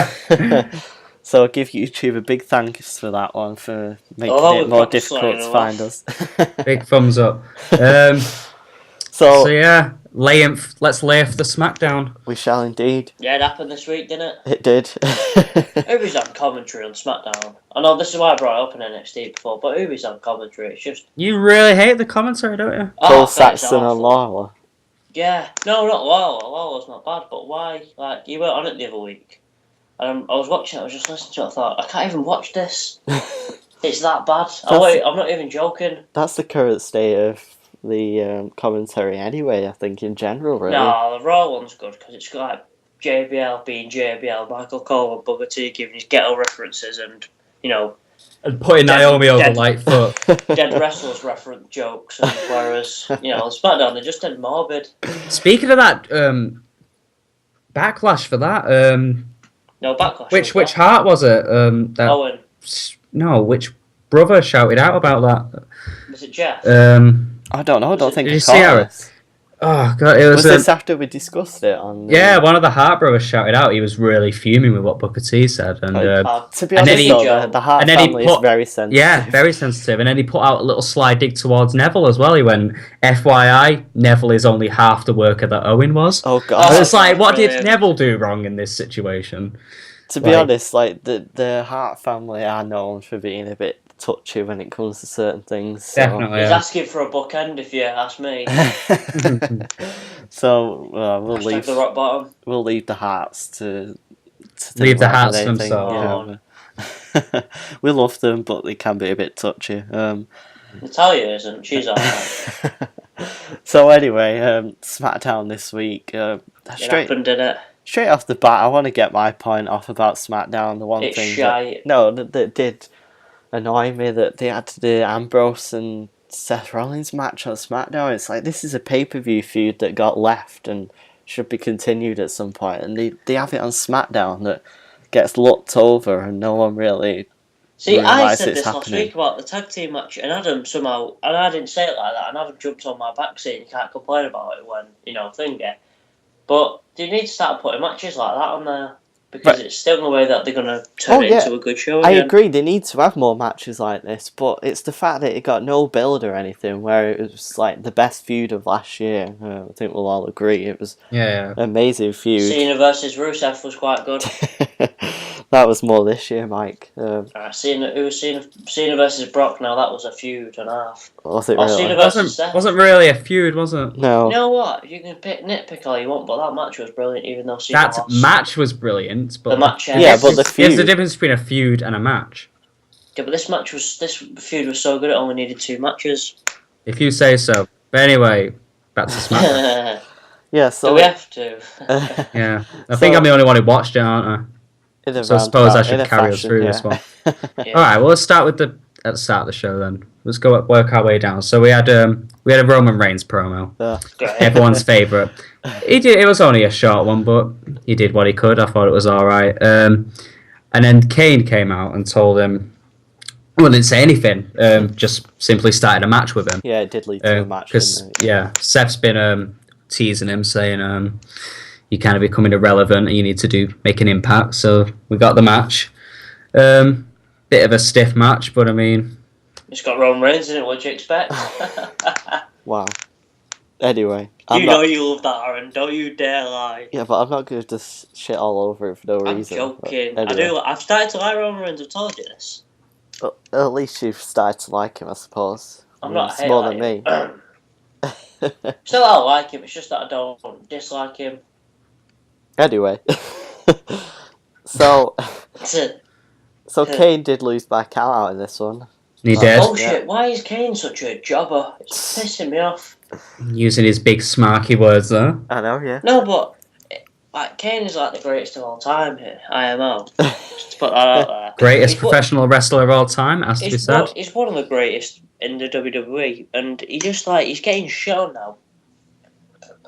So give YouTube a big thanks for that one, for making it more difficult to find us. Big thumbs up. So yeah, let's lay off the SmackDown. We shall indeed. Yeah, it happened this week, didn't it? It did. Who's on commentary on SmackDown? I know this is why I brought it up in NXT before, but who's on commentary? It's just... You really hate the commentary, don't you? Cole Saxon and Lawler. Yeah. No, not Lawler. Lawler's not bad, but why? Like, you weren't on it the other week. I was watching it, I was just listening to it, I thought, I can't even watch this. It's that bad. I'm not even joking. That's the current state of the commentary anyway, I think, in general, really. No, the Raw one's good, because it's got like JBL being JBL, Michael Cole and Booker T giving his ghetto references and, and putting Naomi over Lightfoot. Dead wrestlers reference jokes, and whereas, SmackDown, they're just dead morbid. Speaking of that, backlash for that, no backlash. Which heart was it? Owen. No, which brother shouted out about that? Was it Jeff? I don't know. I don't think. Did you see Harris? Oh god, it was this after we discussed it on? Yeah, one of the Hart brothers shouted out. He was really fuming with what Booker T said, and to be honest, the Hart family is very sensitive. Yeah, very sensitive. And then he put out a little sly dig towards Neville as well. He went, "FYI, Neville is only half the worker that Owen was." Oh god! It's like, what did Neville do wrong in this situation? To be honest, the Hart family are known for being a bit touchy when it comes to certain things. So. Definitely, he's asking for a bookend, if you ask me. So we'll leave the rock bottom. We'll leave the Hearts to leave the Hearts to themselves. Yeah. We love them, but they can be a bit touchy. Natalia isn't. She's alright. So anyway, SmackDown this week. It happened, didn't it? Straight off the bat, I want to get my point off about SmackDown. The one thing that did annoy me that they had to do Ambrose and Seth Rollins match on SmackDown. It's like, this is a pay-per-view feud that got left and should be continued at some point, and they have it on SmackDown that gets looked over and no one really I said this last week about the tag team match, and Adam somehow, and I didn't say it like that, and Adam jumped on my back saying you can't complain about it when, thingy. But they need to start putting matches like that on there, because it's still the way that they're going to turn it into a good show again. I agree, they need to have more matches like this, but it's the fact that it got no build or anything, where it was like the best feud of last year. I think we'll all agree. It was an amazing feud. Cena versus Rusev was quite good. That was more this year, Mike. Cena versus Brock. Now that was a feud and a half. Was it really? Cena versus Seth. Wasn't really a feud, was it? No. You know what? You can nitpick all you want, but that match was brilliant. Even though Cena That lost. match was brilliant, but the match. Yeah, but the feud. There's the difference between a feud and a match. Yeah, but this feud was so good. It only needed 2 matches. If you say so. But anyway, back to SmackDown. Yeah, so do we have to? Yeah, I think I'm the only one who watched it, aren't I? So I suppose I should carry us through this one. Yeah. All right, well, let's start with at the start of the show then. Let's work our way down. So we had a Roman Reigns promo, everyone's favorite. It was only a short one, but he did what he could. I thought it was all right. And then Kane came out and told him. Well, didn't say anything. Just simply started a match with him. Yeah, it did lead to a match. Because Seth's been teasing him, saying you're kind of becoming irrelevant and you need to make an impact. So we got the match. Bit of a stiff match, but I mean, it's got Roman Reigns in it. What'd you expect? Wow. Anyway, you love that, Aaron. Don't you dare lie. Yeah, but I'm not going to just shit all over it for no reason. I'm joking. Anyway. I've started to like Roman Reigns. I've told you this. Well, at least you've started to like him, I suppose. I'm not it's more than me. Still, I like him. It's just that I don't dislike him. Anyway, so Kane did lose by count out in this one. He did. Bullshit. Yeah. Why is Kane such a jobber? It's pissing me off. Using his big smarky words though. I know, yeah. No, but Kane is like the greatest of all time here. IMO. Just to put that out there. Greatest professional wrestler of all time, as to be said. He's one of the greatest in the WWE, and he's getting shown now.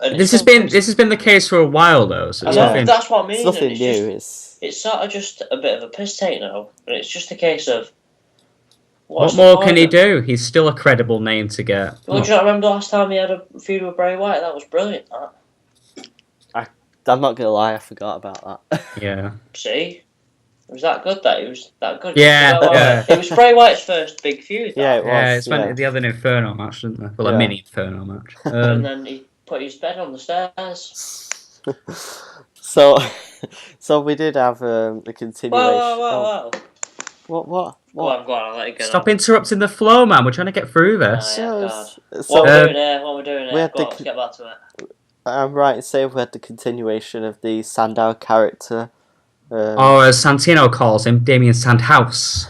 This has been the case for a while though. So that's what I mean. It's nothing new. It's sort of just a bit of a piss take now, and it's just a case of. What more can he do? He's still a credible name to get. Well, do you not remember last time he had a feud with Bray Wyatt? That was brilliant. I'm not gonna lie, I forgot about that. Yeah. See, it was that good. It was that good. Yeah. It was Bray Wyatt's first big feud. Yeah, it was. Yeah, it's when they had an Inferno match, didn't they? Well, a mini Inferno match. And then he put his bed on the stairs. So we did have a continuation. Whoa. What? Go on, I'll let you go. Stop interrupting the flow, man. We're trying to get through this. What we're doing here. Let's get back to it. I'm right in saying we had the continuation of the Sandow character. Or as Santino calls him, Damien Sandhouse.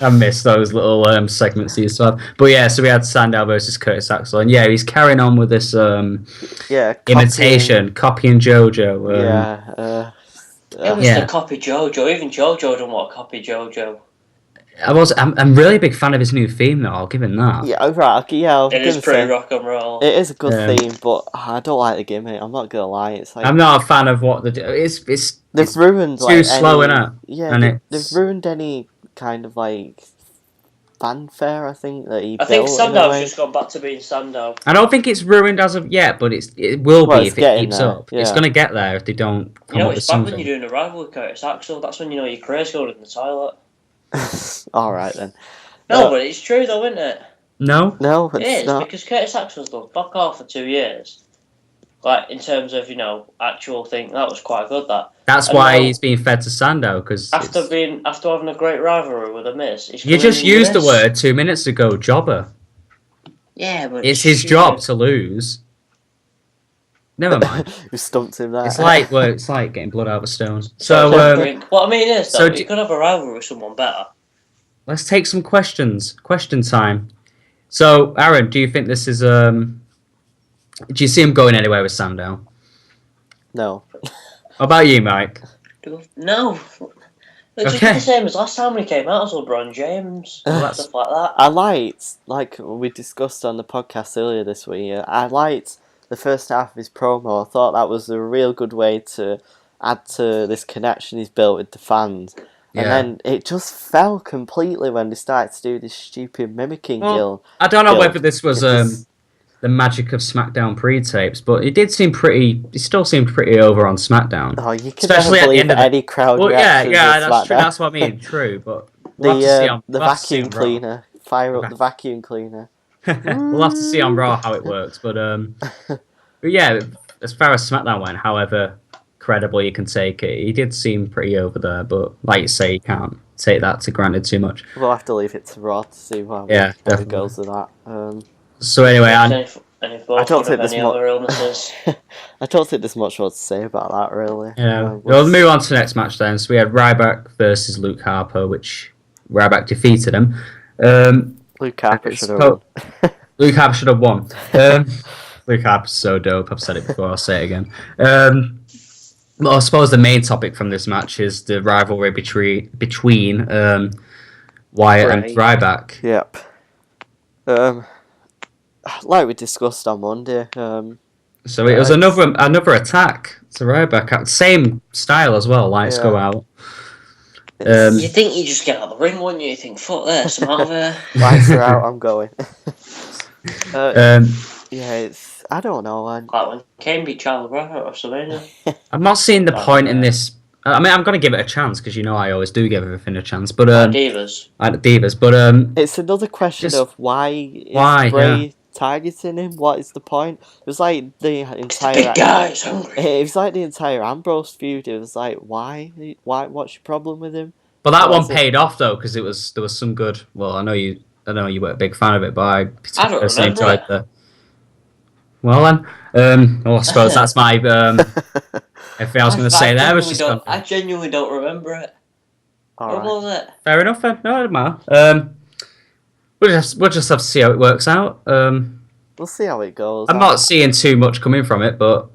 I miss those little segments he used to have. But yeah, so we had Sandow versus Curtis Axel. And yeah, he's carrying on with this imitation, copying JoJo. It was the copy JoJo. Even JoJo don't want to copy JoJo. I'm really a big fan of his new theme, though. I'll give him that. Yeah, right. Yeah, it is pretty rock and roll. It is a good theme, but I don't like the gimmick. I'm not gonna lie. It's like I'm not a fan of what they've ruined. Too slow in it. Yeah, they've ruined any kind of like fanfare. I think that he. I think Sandow's just gone back to being Sandow. I don't think it's ruined as of yet, but it will be if it keeps up. Yeah. It's gonna get there if they don't. It's bad when you're doing a rival with Curtis Axel. That's when you know your career's going in the toilet. All right then. No, but it's true though, isn't it? No, it is not. Because Curtis Axel's done fuck off for 2 years. Like in terms of actual thing, that was quite good. That's why he's being fed to Sandow because after having a great rivalry with The Miz, you just used the word 2 minutes ago, jobber. Yeah, but it's his job to lose. Never mind. You stumped him there. It's like getting blood out of a stone. So what I mean is, though, you could have a rivalry with someone better. Let's take some questions. Question time. So, Aaron, do you think this is do you see him going anywhere with Sandow? No. What about you, Mike? No. It's just the same as last time when he came out as LeBron James and stuff like that. I liked, like we discussed on the podcast earlier this week, I liked the first half of his promo. I thought that was a real good way to add to this connection he's built with the fans. And then it just fell completely when they started to do this stupid mimicking guild. I don't know whether this was the magic of SmackDown pre-tapes, but it still seemed pretty over on SmackDown. Oh, you can never believe any crowd reactions. That's true. That's what I mean. True, but the vacuum cleaner. Fire up the vacuum cleaner. We'll have to see on Raw how it works, but yeah, as far as SmackDown went, however credible you can take it. He did seem pretty over there, but like you say, you can't take that to granted too much. We'll have to leave it to Raw to see how it goes with that. So anyway, I don't think there's I don't think there's much more to say about that, really. Yeah. We'll move on to the nenext match then. So we had Ryback versus Luke Harper, which Ryback defeated him. Luke Harper should have won. Luke Harper should have won. Luke Harper's so dope. I've said it before. I'll say it again. Well, I suppose the main topic from this match is the rivalry between Wyatt and Ryback. Yep. Like we discussed on Monday. So it was another attack to Ryback. Same style as well. Lights go out. You think you just get out of the ring, wouldn't you? You think, fuck this, I'm out of here. Lights are out, I'm going. I don't know. Like when Kane beat Charles Rocket or something. I'm not seeing the point in this. I mean, I'm going to give it a chance because I always do give everything a chance. But Divas. But it's another question of why is Bray targeting him? What is the point? It was like the entire big guy's hungry. It was like the entire Ambrose feud. It was like why? What's your problem with him? But that one paid off though because there was some good. Well, I know you weren't a big fan of it, but I don't remember it. Well then, I suppose that's my. Everything I was going to say there was just. I genuinely don't remember it. What was it? Fair enough then. No, it doesn't matter. We'll just have to see how it works out. We'll see how it goes. I'm not seeing too much coming from it, but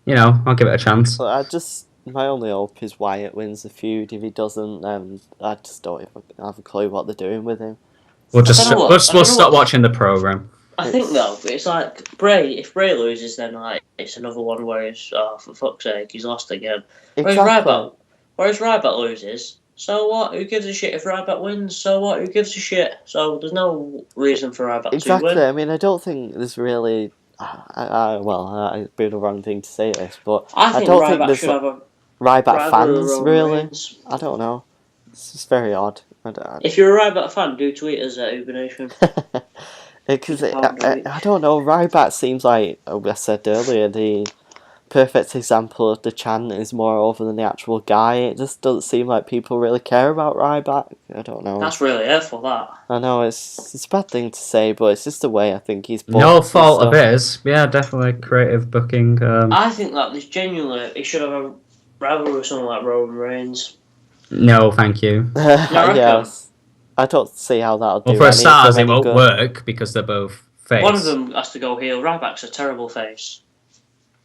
I'll give it a chance. My only hope is Wyatt wins the feud. If he doesn't, then I just don't even have a clue what they're doing with him. We'll stop watching the program. I think though, it's like Bray. If Bray loses, then like it's another one where he's for fuck's sake, he's lost again. Exactly. Whereas Ryback loses, so what? Who gives a shit if Ryback wins? So what? Who gives a shit? So there's no reason for Ryback to win. Exactly. I mean, I don't think there's really. It'd be the wrong thing to say this, but I don't think there's should have a Ryback fans really. I don't know. It's just very odd. If you're a Ryback fan, do tweet us at Uber Nation. Because I don't know, Ryback seems like, I said earlier, the perfect example of the chant is more over than the actual guy. It just doesn't seem like people really care about Ryback. I don't know. That's really hurtful, that. I know, it's a bad thing to say, but it's just the way I think he's booked. No fault of his. Yeah, definitely creative booking. I think that this genuinely, he should have a rivalry with someone like Roman Reigns. No, thank you. Yes. I don't see how that'll do. Well, for starters, it won't work because they're both face. One of them has to go heel. Ryback's a terrible face.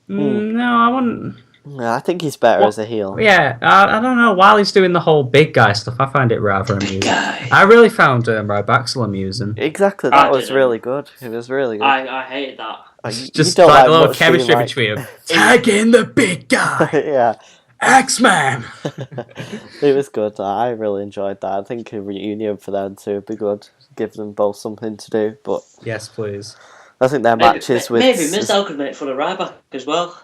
No, I wouldn't. I think he's better as a heel. Yeah, I don't know. While he's doing the whole big guy stuff, I find it rather amusing. I really found Ryback still amusing. Exactly, that was really good. It was really good. I hated that. Just like a little chemistry between them. Tag in the big guy. Yeah. X-Man! It was good. I really enjoyed that. I think a reunion for them too would be good. Give them both something to do. But yes, please. I think their matches with... Maybe Mizdow could make fun of Ryback as well.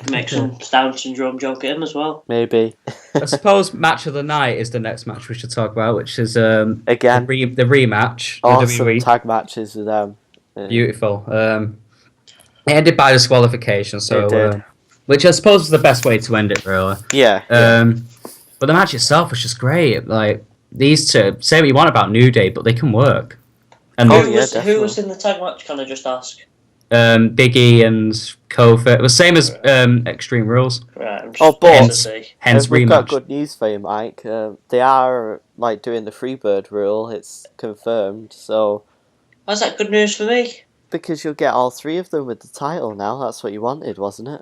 Make some Down syndrome joke at him as well. Maybe. I suppose match of the night is the next match we should talk about, which is again the rematch. Awesome WWE. Tag matches with them. Beautiful. It ended by disqualification, so... which I suppose is the best way to end it, really. Yeah. But the match itself was just great. Like, these two, say what you want about New Day, but they can work. And who was in the tag match, can I just ask? Big E and Kofi. It was same as Extreme Rules. Right, hence we've rematch. Got good news for you, Mike. They are doing the Freebird rule. It's confirmed, so... Why's that good news for me? Because you'll get all three of them with the title now. That's what you wanted, wasn't it?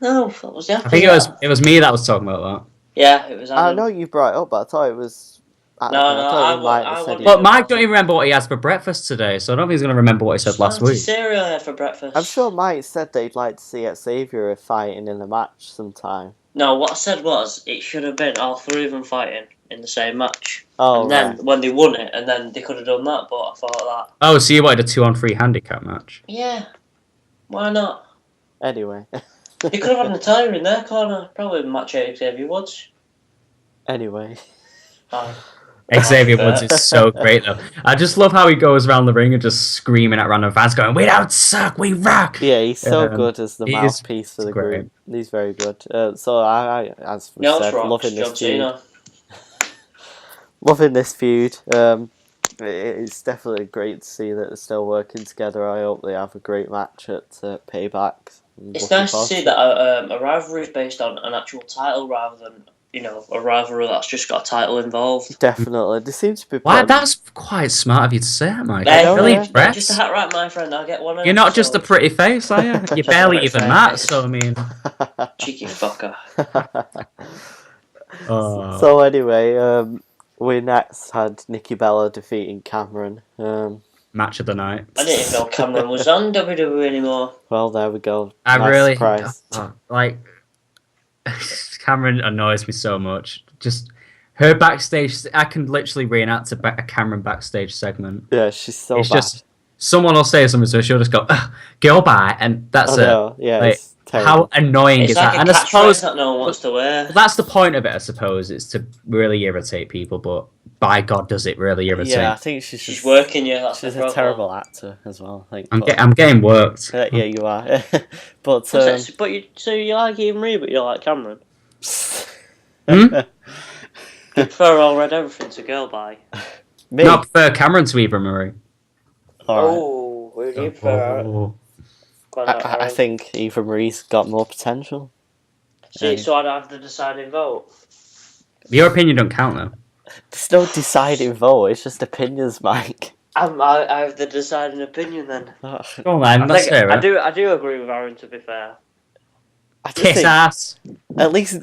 No, that was I think it was me that was talking about that. Yeah, it was Adam. I know you brought it up, but I thought it was... But Mike don't even remember what he had for breakfast today, so I don't think he's going to remember what he said last week. Cereal I had for breakfast. I'm sure Mike said they'd like to see Xavier fighting in a match sometime. No, what I said was it should have been all three of them fighting in the same match. Oh, and then when they won it, and then they could have done that, but I thought that. Oh, so you wanted a 2-on-3 handicap match? Yeah. Why not? Anyway. They could have had Natalia in their corner. Probably match Xavier Woods. Anyway. Xavier Woods is so great though. I just love how he goes around the ring and just screaming at random fans, going, "We don't suck, we rock!" Yeah, he's so good as the he is- mouthpiece for the great. group. He's very good. So I as we said, loving this feud. Loving this feud. It's definitely great to see that they're still working together. I hope they have a great match at Payback. It's nice to see that a rivalry is based on an actual title rather than a rivalry that's just got a title involved. Definitely, they seem to be. Wow, that's quite smart of you to say that, Mike. I'm really impressed. Just a hat right, my friend. I'll get one. You're not just a pretty face, are you? You're barely even that. So I mean, cheeky fucker. So anyway, we next had Nikki Bella defeating Cameron. Match of the night. I didn't even know Cameron was on WWE anymore. Well, there we go. I nice really surprise. like Cameron annoys me so much. Just her backstage. I can literally reenact a Cameron backstage segment. Yeah, she's so it's bad. Just someone will say something, so she'll just go, "Go by," and that's it. Yeah, like, how annoying it's is like that? And I suppose that no one wants to wear. That's the point of it. I suppose it's to really irritate people, but by God, does it really irritate? Yeah, I think she's working. Yeah, that's she's a terrible actor as well. I think. I'm getting worked. Yeah, you are. But you like Eva Marie, but you don't like Cameron. Hmm? You prefer all red everything to Girl By. Me? No, I prefer Cameron to Eva Marie. Oh, who do you prefer? I think Eva Marie's got more potential. See, so I'd have the deciding vote. Your opinion don't count though. There's no deciding vote. It's just opinions, Mike. I have the deciding opinion then. Go on, then. That's fair. I do agree with Aaron. To be fair, kiss ass. At least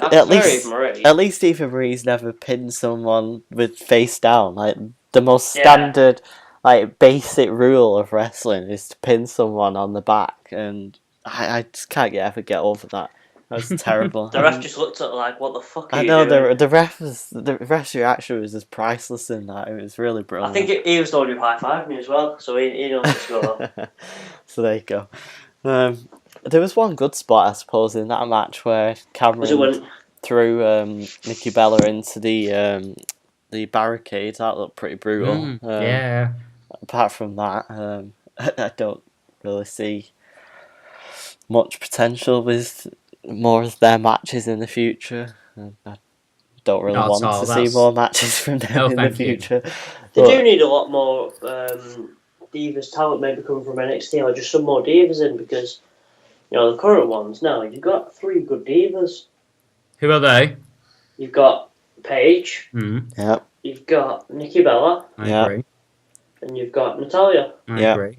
Eva Marie's never pinned someone with face down. Like the most standard, like basic rule of wrestling is to pin someone on the back, and I just can't ever get over that. That was terrible. The ref just looked at her like, "What the fuck are you doing?" the ref's reaction was just priceless in that. It was really brilliant. I think he was the one who high-fived me as well, so he knows what's going on. So there you go. There was one good spot, I suppose, in that match where Cameron threw Nikki Bella into the barricade. That looked pretty brutal. Yeah. Apart from that, I don't really see much potential with more of their matches in the future. I don't really want to see more matches from them in the future. They do need a lot more divas talent maybe coming from NXT, or just some more divas in, because the current ones now, you've got 3 good divas. Who are they? You've got Paige. Yep. You've got Nikki Bella. I agree. And you've got Natalya. I agree.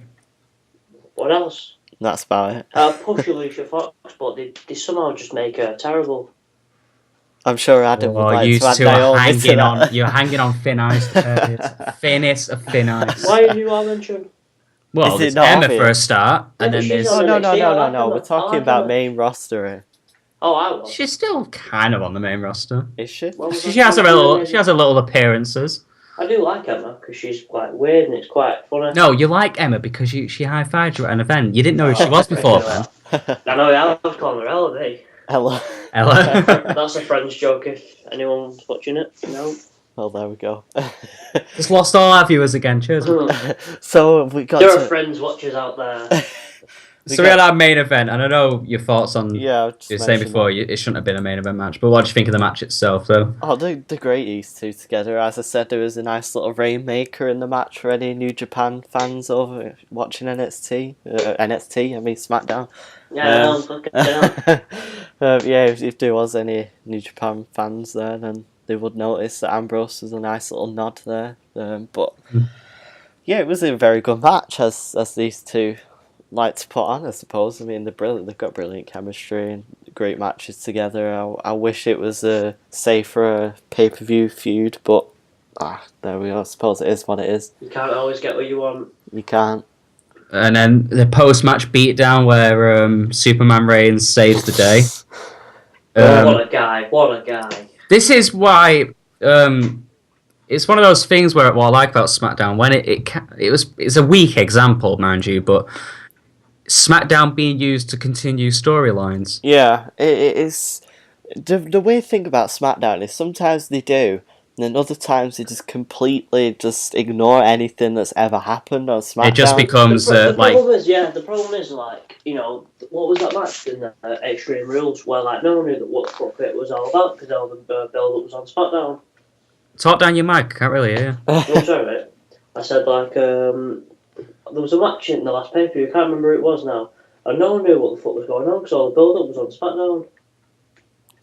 What else? That's about it. Push Alicia Fox, but they somehow just make her terrible. I'm sure Adam would like to add Naomi to that. You're hanging on thin ice. Thinnest of thin ice. Why did you all mention? Well, there's Emma for a start, and then there's... No. We're talking about main roster here. Oh, I was. She's still kind of on the main roster. Is she? She has her little appearances. I do like Emma because she's quite weird and it's quite funny. No, you like Emma because she high-fived you at an event. You didn't know who she was before then. I know, I was calling her Ella, eh? Ella. That's a Friends joke if anyone's watching it. No. Well, there we go. Just lost all our viewers again. Cheers. So we got. There are Friends watchers out there. So we had our main event, and I know your thoughts on. Yeah, you were saying before it shouldn't have been a main event match, but what do you think of the match itself, though? Oh, they're great, these two together. As I said, there was a nice little rainmaker in the match for any New Japan fans over watching NXT. Smackdown. Yeah, if there was any New Japan fans there, then they would notice that Ambrose was a nice little nod there. But yeah, it was a very good match, as these two like to put on, I suppose. I mean, they're brilliant. They've got brilliant chemistry and great matches together. I wish it was a safer pay-per-view feud, but there we go. I suppose it is what it is. You can't always get what you want. You can't. And then the post-match beatdown where Superman Reigns saves the day. What a guy! What a guy! This is why it's one of those things where what I like about SmackDown when it's a weak example, mind you, but SmackDown being used to continue storylines. Yeah, it is. The weird thing about SmackDown is sometimes they do, And then other times they just completely just ignore anything that's ever happened on SmackDown. It just becomes the problem is like, you know, what was that match in the Extreme Rules where like no one knew what the fuck it was all about because all the build-up was on SmackDown. Talk down your mic, I can't really hear you. I'm sorry, mate. I said like there was a match in the last pay-per-view, I can't remember who it was now, and no one knew what the fuck was going on because all the build-up was on SmackDown.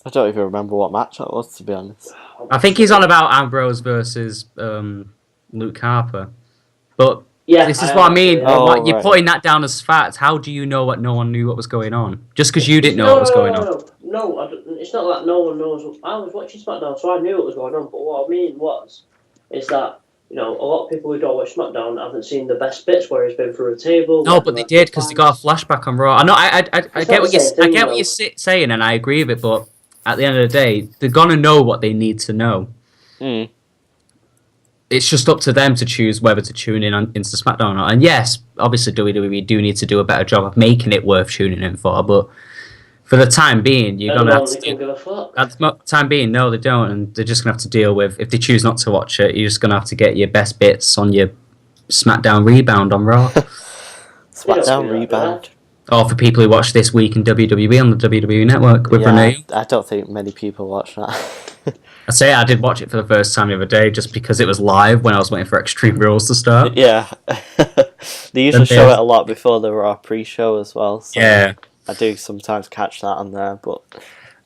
I don't even remember what match that was, to be honest. I think he's on about Ambrose versus Luke Harper. But this is what I mean. You're putting that down as fact. How do you know what no one knew what was going on? Just because you didn't know what was going on. No, it's not that no one knows. I was watching SmackDown, so I knew what was going on. But what I mean is that, you know, a lot of people who don't watch SmackDown haven't seen the best bits where he's been through a table. No, but they did because they got a flashback on Raw. I know. I get what you're saying, and I agree with it. But at the end of the day, they're gonna know what they need to know. Mm. It's just up to them to choose whether to tune in into SmackDown or not. And yes, obviously WWE do need to do a better job of making it worth tuning in for. But for the time being, you're gonna have to. At the time being, no, they don't, and they're just gonna have to deal with. If they choose not to watch it, you're just gonna have to get your best bits on your SmackDown Rebound on Raw. SmackDown Rebound. Or for people who watch This Week in WWE on the WWE Network with Renee. I don't think many people watch that. I say I did watch it for the first time the other day just because it was live when I was waiting for Extreme Rules to start. Yeah. They usually show it a lot before the Raw pre-show as well. So yeah. I do sometimes catch that on there, but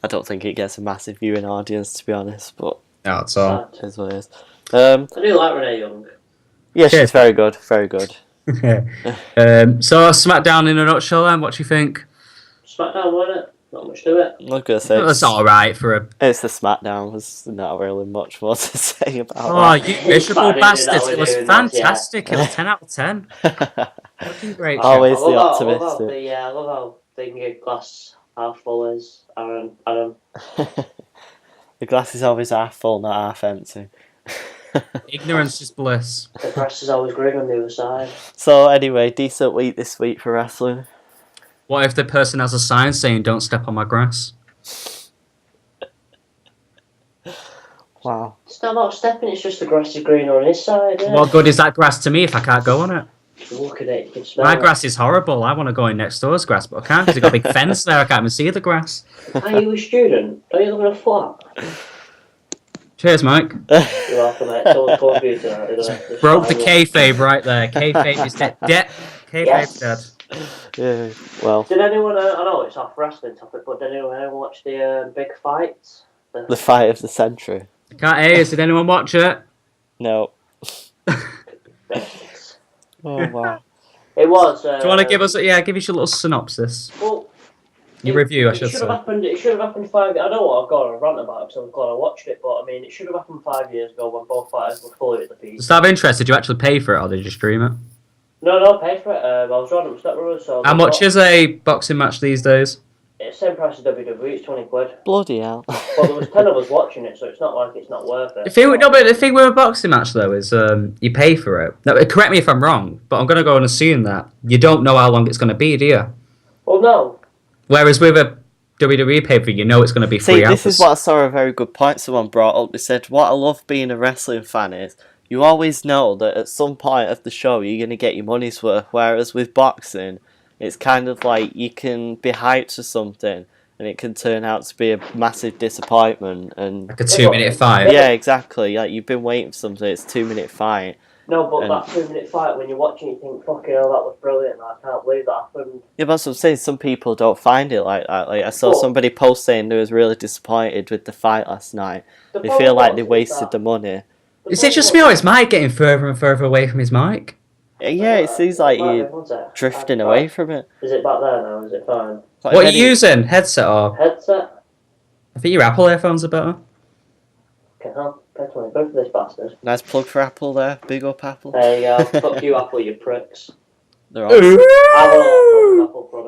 I don't think it gets a massive viewing audience, to be honest. But no, it's all. It is what it is. I do like Renee Young. Yeah, she's very good. Very good. So SmackDown in a nutshell then, what do you think? SmackDown won it. Not much to it. I'm not gonna say it's alright for a... It's the SmackDown. There's not really much more to say about that. Oh, you miserable bastards. It was fantastic. It was 10 out of 10. Fucking great. Always the optimist. I love how the glass half full is, Adam. The glass is always half full, not half empty. Ignorance is bliss. The grass is always green on the other side. So anyway, decent week this week for wrestling. What if the person has a sign saying "Don't step on my grass"? Wow. It's not about stepping, it's just the grass is green on his side. Yeah. What good is that grass to me if I can't go on it? Look at it, you can smell my it. grass is horrible. I want to go in next door's grass, but I can't because they've got a big fence there. I can't even see the grass. Are you a student? Don't you live in a flat? Cheers, Mike. You're welcome, mate. It's always called you tonight. Broke the kayfabe right there. Kayfabe is dead. Kayfabe's dead. Yeah, well. Did anyone, I know it's off wrestling topic, but did anyone ever watch the big fights? The fight of the century. Can't hear you. Did anyone watch it? No. Oh, wow. It was. Do you want to give us, give us your little synopsis? Well, your review, I should say. It should have happened 5 years. I know what I've got to rant about it because I'm glad I watched it, but I mean, it should have happened 5 years ago when both fighters were fully at the peak. Just out of interest, did you actually pay for it or did you stream it? No, pay for it. I was running with Step Brothers. So how much is a boxing match these days? It's the same price as WWE, it's 20 quid. Bloody hell. But there was 10 of us watching it, so it's not like it's not worth it. But the thing with a boxing match, though, is you pay for it. Now, correct me if I'm wrong, but I'm going to go and assume that you don't know how long it's going to be, do you? Well, no. Whereas with a WWE pay-per-view, you know it's going to be 3 hours. This is what I saw a very good point someone brought up. They said, what I love being a wrestling fan is, you always know that at some point of the show you're going to get your money's worth, whereas with boxing, it's kind of like you can be hyped for something, and it can turn out to be a massive disappointment. And like a 2-minute fight. Yeah, exactly. Like you've been waiting for something, it's a 2-minute fight. No, but that 2-minute fight, when you're watching, you think, fucking hell, that was brilliant. I can't believe that happened. Yeah, but that's what I'm saying. Some people don't find it like that. Like I saw somebody post saying they was really disappointed with the fight last night. They feel like they wasted the money. Is it just me or is Mike getting further and further away from his mic? Yeah, it seems like you're drifting away from it. Is it back there now? Is it fine? What are you using? Headset or? Headset. I think your Apple earphones are better. Okay, I'll pay 20 quid for this bastard. Nice plug for Apple there. Big up Apple. There you go. Fuck you, Apple, you pricks. They're awesome.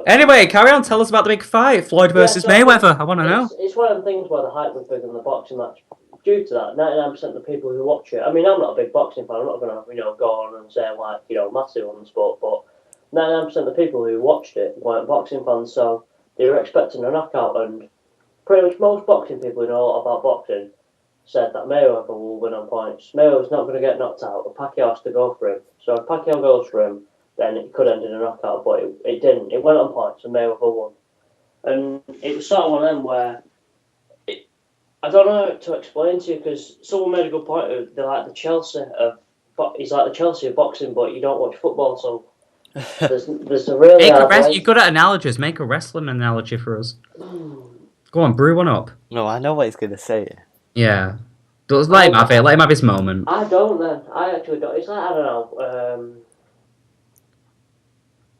Anyway, carry on. Tell us about the big fight. Floyd versus Mayweather. I want to know. It's one of the things where the hype was bigger than the boxing match. Due to that, 99% of the people who watch it, I mean, I'm not a big boxing fan, I'm not going to, go on and say, like, massive on the sport, but 99% of the people who watched it weren't boxing fans, so they were expecting a knockout, and pretty much most boxing people who know a lot about boxing said that Mayweather will win on points. Mayweather's not going to get knocked out, but Pacquiao has to go for him. So if Pacquiao goes for him, then it could end in a knockout, but it didn't. It went on points, and Mayweather won. And it was sort of one of them where I don't know how to explain to you, because someone made a good point of they're like the Chelsea of he's like the Chelsea of boxing, but you don't watch football, so there's a really you're good at analogies. Make a wrestling analogy for us. Go on, brew one up. No, I know what he's gonna say. Yeah, let him have it. Let him have his moment. I don't. Then I actually don't. It's like I don't know.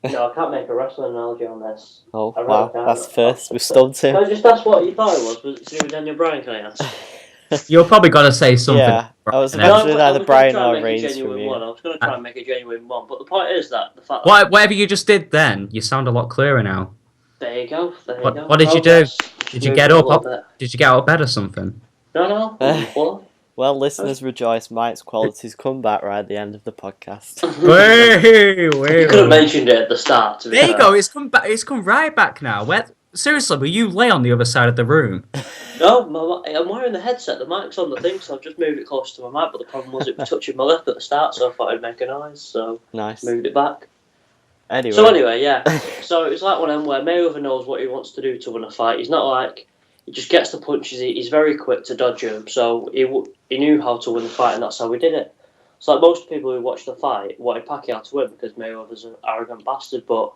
No, I can't make a wrestling analogy on this. Oh, wow, that's the first. We stumped him. Can I just ask what you thought it was? Was it to do with Daniel Bryan, can I ask? You're probably going to say something. Yeah, I was imagining either Bryan or Reigns from you. I was going to try and make a genuine one, but the point is that the fact that... Whatever you just did then, you sound a lot clearer now. There you go, What did you do? Did you get up? Did you get out of bed or something? No. Well, listeners rejoice. Mike's qualities come back right at the end of the podcast. wait. You could have mentioned it at the start. There you go. It's come back. It's come right back now. Seriously, will you lay on the other side of the room? No, I'm wearing the headset. The mic's on the thing, so I've just moved it close to my mic. But the problem was it was touching my lip at the start, so I thought I'd make a noise. So nice. Moved it back. Anyway, yeah. So it's like one of them where Mayweather knows what he wants to do to win a fight. He's not like he just gets the punches. He's very quick to dodge them. So he knew how to win the fight, and that's how he did it. So like most people who watched the fight wanted Pacquiao to win because Mayweather's an arrogant bastard, but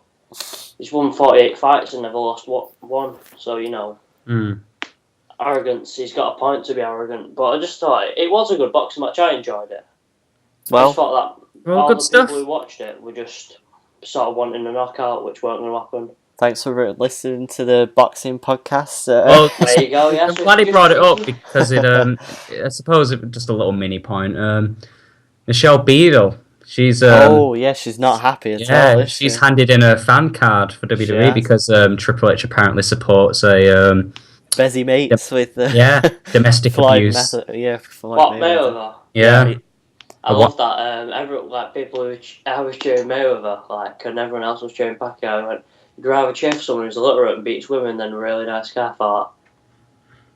he's won 48 fights and never lost one. So arrogance. He's got a point to be arrogant. But I just thought it was a good boxing match. I enjoyed it. I just thought that all the people who watched it were just sort of wanting a knockout, which weren't going to happen. Thanks for listening to the boxing podcast. Well, there you go. Yes, I'm glad he brought it up because it. I suppose it was just a little mini point. Michelle Beadle. She's. She's not happy at all. She's handed in a fan card for WWE because Triple H apparently supports a. Bezzy mates with domestic abuse. Floyd Mayweather. Yeah. I love that. People who I was cheering Mayweather, and everyone else was cheering Pacquiao. I went, you'd rather cheer for someone who's illiterate and beats women than a really nice guy. I thought,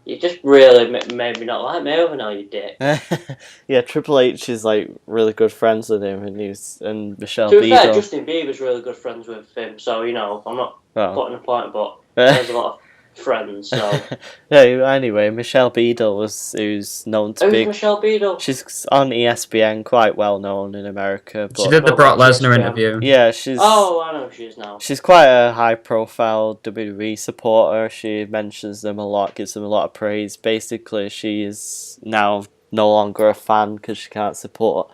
you just really made me not like Mayweather now, you dick. Yeah, Triple H is really good friends with him, and Michelle Beadle. To be fair, Justin Bieber's really good friends with him, so I'm not putting a point, but there's a lot of friends. So anyway, Michelle Beadle who's known to be. Who's Michelle Beadle? She's on ESPN, quite well known in America. But she did the Brock Lesnar interview. Yeah, she's. Oh, I know who she is now. She's quite a high-profile WWE supporter. She mentions them a lot, gives them a lot of praise. Basically, she is now no longer a fan because she can't support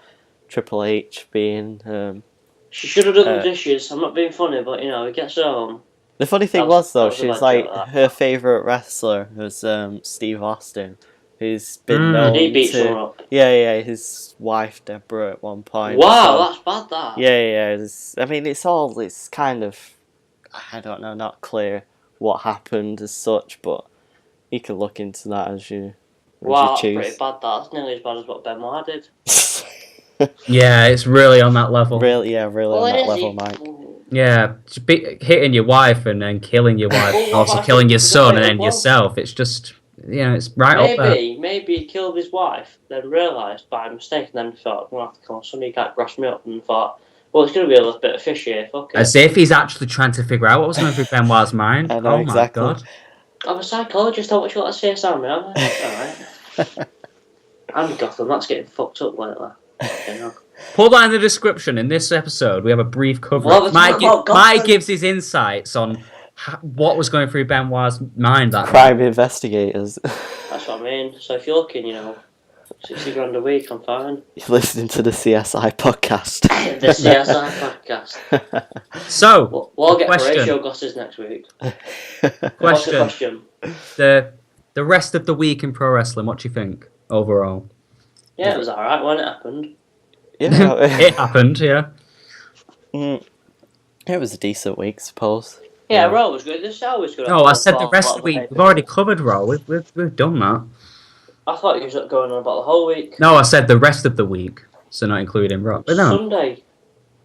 Triple H being. She should have done the dishes. I'm not being funny, but it gets her home. The funny thing was though, she's her favourite wrestler was Steve Austin, who's been known he beat someone up. Yeah, his wife Deborah at one point. Wow, that's bad. That. Yeah. It's kind of, I don't know, not clear what happened as such, but you can look into that as you. Wow, that's pretty bad. That's nearly as bad as what Benoit did. Yeah, it's really on that level. Really on that level, Mike. Yeah, hitting your wife and then killing your wife, and also killing your son and then yourself. It's just, it's right up there. Maybe he killed his wife, then realised by mistake, and then thought, I'm going to have to kill my son, he can't grass me up, and thought, well, it's going to be a little bit of fish here, fuck it. As if he's actually trying to figure out what was going through Benoit's mind. I know, exactly. My God. I'm a psychologist, don't you want to say something, am I? Alright. I'm Gotham, that's getting fucked up lately. Put that in the description. In this episode, we have a brief coverage. Mike gives his insights on what was going through Benoit's mind that crime night. Investigators. That's what I mean. So if you're looking, $60,000 a week, I'm fine. You're listening to the CSI podcast. The CSI podcast. So, we'll get Horatio Goss's next week. What's the question? The rest of the week in pro wrestling, what do you think overall? Yeah, it was alright when it happened. Yeah, it happened. Yeah. It was a decent week, I suppose. Yeah, Raw was good. This always good. No, I said the rest of the week. We've already covered Raw. We've done that. I thought you were going on about the whole week. No, I said the rest of the week, so not including Raw. But no. Sunday.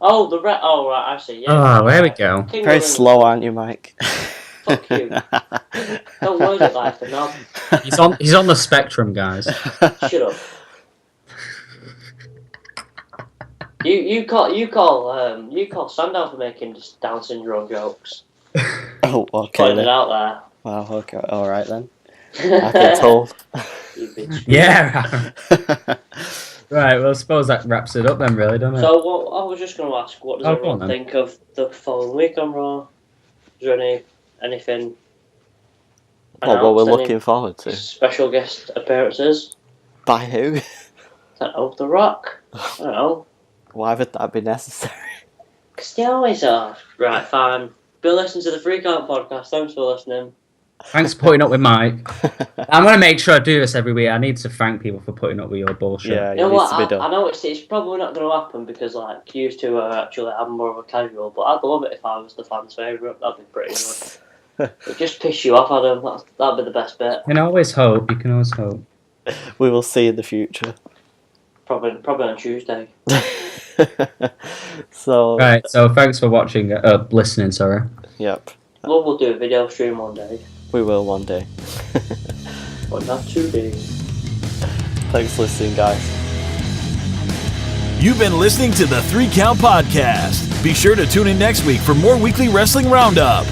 Oh, right, I see. Yeah. Oh, there we go. Very slow, aren't you, Mike? Fuck you. Don't word it like that now. He's on the spectrum, guys. Shut up. You call Smackdown for making just Down syndrome jokes. Oh, okay. Putting it out there. Wow. Okay. All right then. I get told. You bitch. Yeah. Right. Well, I suppose that wraps it up then, really, doesn't it? So, I was just going to ask, what does everyone think of the following week on Raw? Is there anything? What we're looking forward to? Special guest appearances. By who? I don't know. The Rock. I don't know. Why would that be necessary? Because they always are. Right, fine. Been listening to the Freak Out podcast. Thanks for listening. Thanks for putting up with Mike. I'm going to make sure I do this every week. I need to thank people for putting up with your bullshit. Yeah, you know what? I know it's probably not going to happen because like used to actually I'm more of a casual, but I'd love it if I was the fans' favourite. That'd be pretty good. It just piss you off, Adam. That'd be the best bit. You can always hope. You can always hope. We will see in the future. Probably on Tuesday. So right. So thanks for watching. Listening. Sorry. Yep. Well, we'll do a video stream one day. We will one day. But not today. Thanks for listening, guys. You've been listening to the 3 Count Podcast. Be sure to tune in next week for more weekly wrestling roundup.